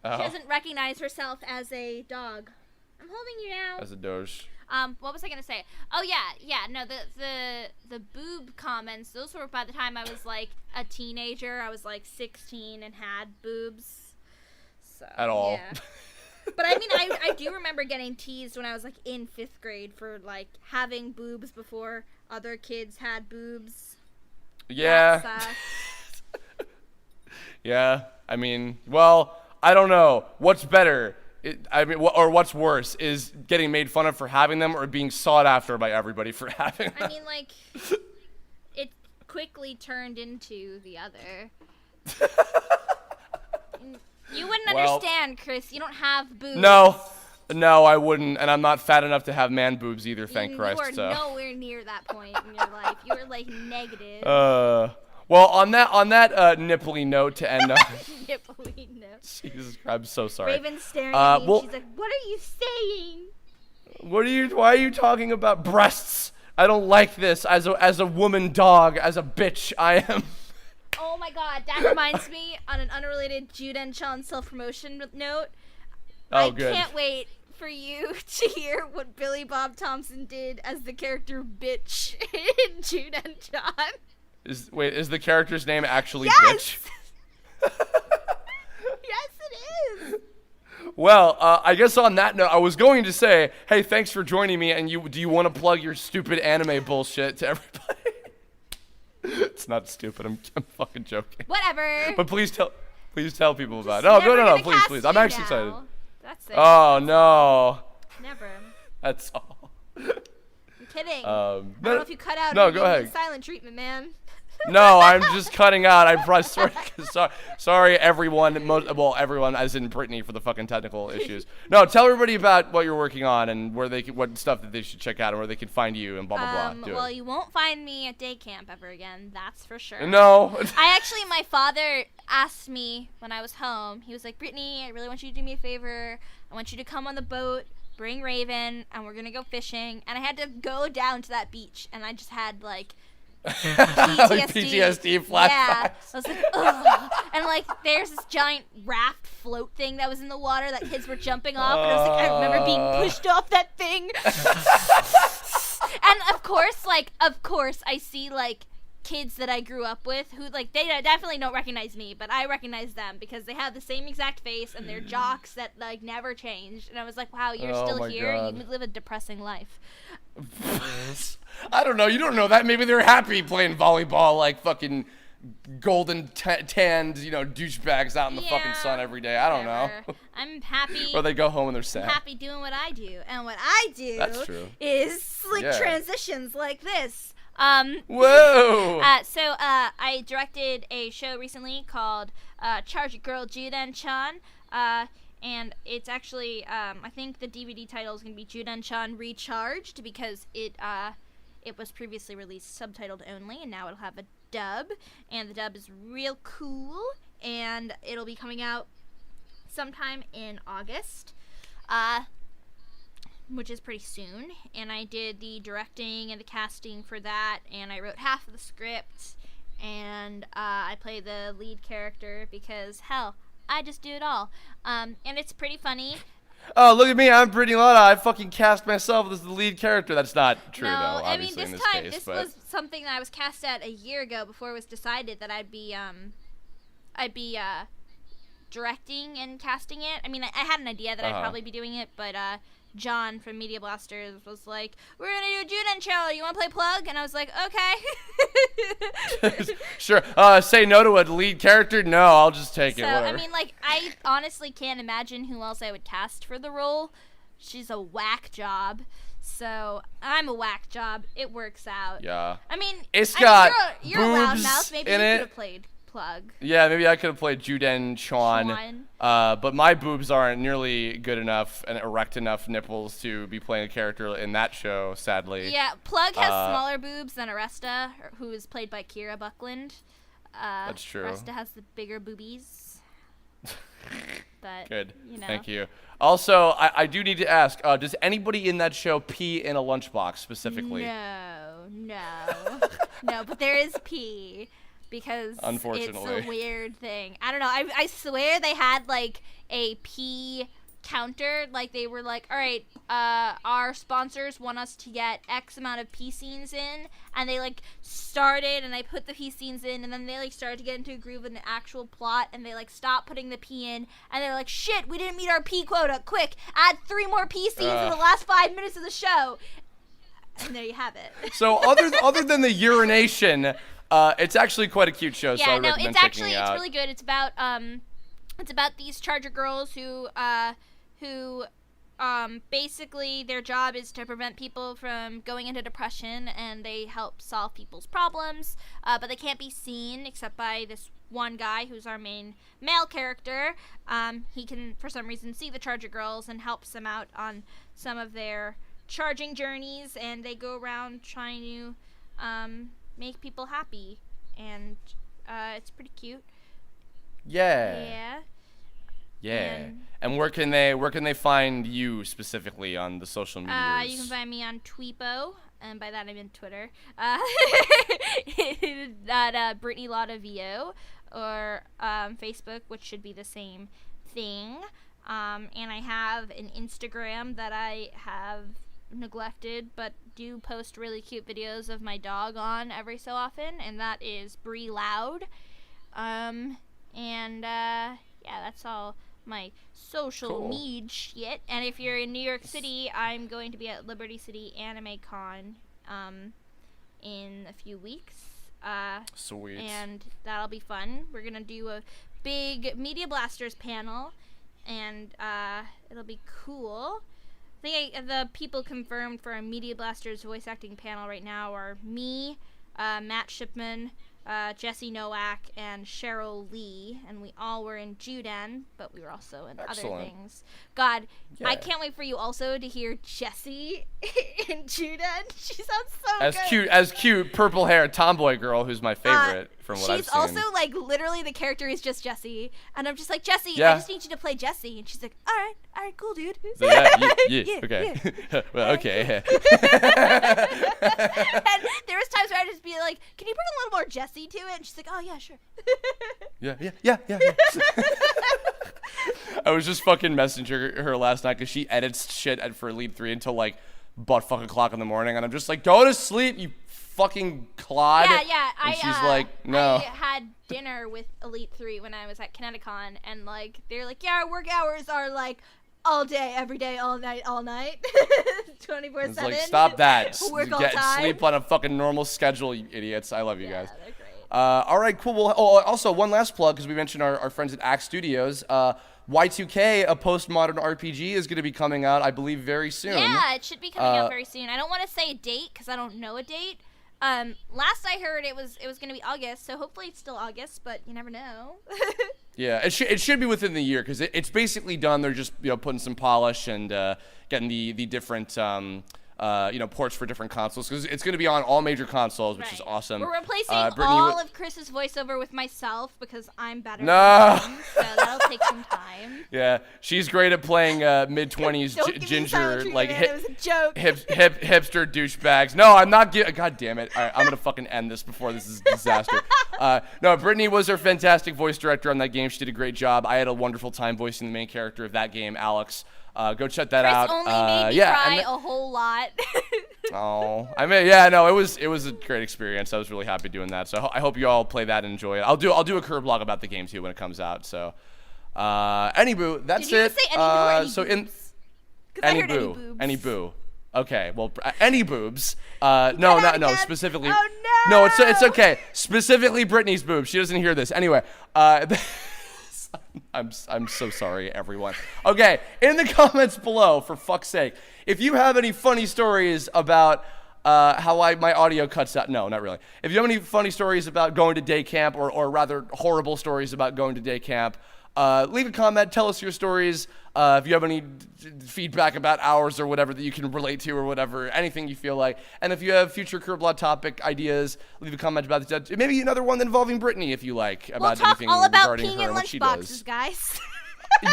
Oh. She doesn't recognize herself as a dog. I'm holding you now. As a doge. What was I gonna say? Oh yeah, no, the boob comments. Those were by the time I was like a teenager. I was like 16 and had boobs. So At all. Yeah. But I mean, I do remember getting teased when I was like in 5th grade for like having boobs before other kids had boobs. Yeah. That's, Yeah. I mean, well, I don't know. What's better? Or what's worse is getting made fun of for having them or being sought after by everybody for having them. I mean, like, it quickly turned into the other. You wouldn't understand, Chris. You don't have boobs. No, I wouldn't, and I'm not fat enough to have man boobs either. Thank Christ. You are nowhere near that point in your life. You were like negative. Well, on that nipply note to end on. Nipply note. Jesus, I'm so sorry. Raven's staring at me. Well, and she's like, "What are you saying?" Why are you talking about breasts? I don't like this. As a woman dog, as a bitch, I am. Oh my God, that reminds me, on an unrelated Jude and Sean self-promotion note, I can't wait for you to hear what Billy Bob Thompson did as the character bitch in Jude and Sean. Is the character's name actually Yes! bitch? Yes, it is! Well, I guess on that note, I was going to say, hey, thanks for joining me, and do you want to plug your stupid anime bullshit to everybody? It's not stupid. I'm fucking joking. Whatever. But please tell people about it. No, please. I'm actually excited. That's it. Oh no. Never. That's all. I'm kidding. I don't know if you cut out. No, go ahead. Silent treatment, man. No, I'm just cutting out. I'm probably sorry, everyone. Everyone, as in Brittany, for the fucking technical issues. No, tell everybody about what you're working on and what stuff that they should check out and where they can find you and blah blah blah. Well, you won't find me at day camp ever again. That's for sure. No. My father asked me when I was home. He was like, "Brittany, I really want you to do me a favor. I want you to come on the boat, bring Raven, and we're gonna go fishing." And I had to go down to that beach, and I just had like. PTSD flashbacks. Yeah, I was like, ugh. And like, there's this giant raft float thing that was in the water that kids were jumping off, and I was like, I remember being pushed off that thing. And of course, I see like kids that I grew up with who like they definitely don't recognize me, but I recognize them because they have the same exact face and they're jocks that like never changed. And I was like, wow, you're still here. God. You live a depressing life. I don't know. You don't know that. Maybe they're happy playing volleyball like fucking golden tanned, douchebags out in the fucking sun every day. I don't know. I'm happy. Or they go home and they're sad. I'm happy doing what I do. And what I do is slick transitions like this. Whoa! So I directed a show recently called Charge It Girl Jude and Chan. And it's actually, I think the DVD title is going to be Jude and Chan Recharged because it was previously released subtitled only, and now it'll have a dub. And the dub is real cool, and it'll be coming out sometime in August, which is pretty soon. And I did the directing and the casting for that, and I wrote half of the script, and I play the lead character because, hell, I just do it all. And it's pretty funny. Oh, look at me. I'm Brittany Lotta. I fucking cast myself as the lead character. That's not true, though, obviously, in this case. This was something that I was cast at a year ago before it was decided that I'd be directing and casting it. I mean, I had an idea that I'd probably be doing it, but John from Media Blasters was like, "We're gonna do a Juden show. You want to play Plug?" And I was like, "Okay." Sure. Say no to a lead character? No, I'll just take it. So Whatever. I mean, like, I honestly can't imagine who else I would cast for the role. She's a whack job. So I'm a whack job. It works out. Yeah. I mean, It's got you're a boobs loudmouth. Maybe in you it. could have played Plug. Yeah, maybe I could have played Juden Chuan. But my boobs aren't nearly good enough and erect enough nipples to be playing a character in that show, sadly. Yeah, Plug has smaller boobs than Aresta, who is played by Kira Buckland. That's true. Aresta has the bigger boobies. But, Good. you know. Thank you. Also, I do need to ask, does anybody in that show pee in a lunchbox specifically? No, but there is pee. Because Unfortunately. it's a weird thing. I don't know. I swear they had, like, a pee counter. Like, they were like, all right, our sponsors want us to get X amount of pee scenes in. And they, like, started and they put the pee scenes in. And then they, like, started to get into a groove in the actual plot. And they, like, stopped putting the pee in. And they're like, shit, we didn't meet our pee quota. Quick, add 3 more pee scenes in the last 5 minutes of the show. And there you have it. So other than the urination... it's actually quite a cute show, so I recommend checking it out. It's really good. It's about these Charger girls who basically their job is to prevent people from going into depression, and they help solve people's problems, but they can't be seen except by this one guy who's our main male character. He can, for some reason, see the Charger girls and helps them out on some of their charging journeys, and they go around trying to make people happy, and it's pretty cute. Yeah. And where can they find you specifically on the social medias? You can find me on Tweepo, and by that I mean Twitter. At Brittany Lotta VO, or Facebook, which should be the same thing. And I have an Instagram that I have neglected, but do post really cute videos of my dog on every so often, and that is Bree Loud. Yeah, that's all my social media shit. And if you're in New York City, I'm going to be at Liberty City Anime Con in a few weeks. Sweet. And that'll be fun. We're gonna do a big Media Blasters panel, and it'll be cool. I think the people confirmed for a Media Blasters voice acting panel right now are me, Matt Shipman, Jesse Nowak, and Cheryl Lee, and we all were in Juden, but we were also in other things. God, yeah. I can't wait for you also to hear Jessie in Juden. She sounds so good. As cute purple-haired tomboy girl who's my favorite from what I've seen. She's also, like, literally the character is just Jessie, and I'm just like, Jessie, I just need you to play Jessie, and she's like, all right, cool, dude. So yeah, okay. Yeah. Well, okay. And there was times where I'd just be like, can you bring a little more Jessie to it? And she's like, oh, yeah, sure. Yeah. I was just fucking messaging her last night because she edits shit for Elite 3 until, like, butt fucking o'clock in the morning, and I'm just like, go to sleep, you fucking clod. Yeah. And she's like, no. I had dinner with Elite 3 when I was at Kineticon, and, like, they're like, yeah, our work hours are, like, all day, every day, all night, 24/7. It's like, stop that. Work all time. Sleep on a fucking normal schedule, you idiots. I love you guys. They're great. All right, cool. Well, also, one last plug, because we mentioned our friends at Axe Studios. Y2K, a postmodern RPG, is going to be coming out, I believe, very soon. Yeah, it should be coming out very soon. I don't want to say a date, because I don't know a date. Last I heard, it was going to be August, so hopefully it's still August, but you never know. Yeah, it should be within the year, because it's basically done. They're just putting some polish and getting the different ports for different consoles, because it's going to be on all major consoles, which is awesome. We're replacing all of Chris's voiceover with myself because I'm better No. than him, so that'll take some time. Yeah, she's great at playing mid-20s ginger, like it was a joke. hipster douchebags. No, I'm not. God damn it! All right, I'm gonna fucking end this before this is a disaster. No, Brittany was our fantastic voice director on that game. She did a great job. I had a wonderful time voicing the main character of that game, Alex. Go check that out. Chris only made me cry a whole lot. Oh, it was a great experience. I was really happy doing that. So I hope you all play that and enjoy it. I'll do a Kirblog about the game too when it comes out. So, anywho, that's Did you it. say anywho or any so in I Any heard boo. any boobs. Any boo. Okay, well, any boobs. No, specifically. Oh, No, it's okay. Specifically Brittany's boobs. She doesn't hear this. Anyway, I'm so sorry, everyone. Okay, in the comments below, for fuck's sake, if you have any funny stories about how my audio cuts out. No, not really. If you have any funny stories about going to day camp, or rather horrible stories about going to day camp, leave a comment. Tell us your stories. If you have any feedback about ours or whatever that you can relate to or whatever, anything you feel like. And if you have future Kirblog topic ideas, leave a comment about this. Maybe another one involving Brittany if you like. About We'll talk anything all about regarding peeing her in and what she lunchboxes, does. guys.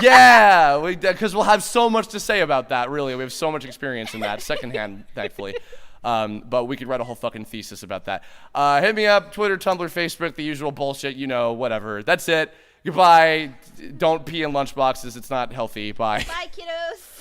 Yeah, because we'll have so much to say about that, really. We have so much experience in that, secondhand, thankfully. But we could write a whole fucking thesis about that. Hit me up, Twitter, Tumblr, Facebook, the usual bullshit, whatever. That's it. Goodbye. Don't pee in lunchboxes. It's not healthy. Bye. Bye, kiddos.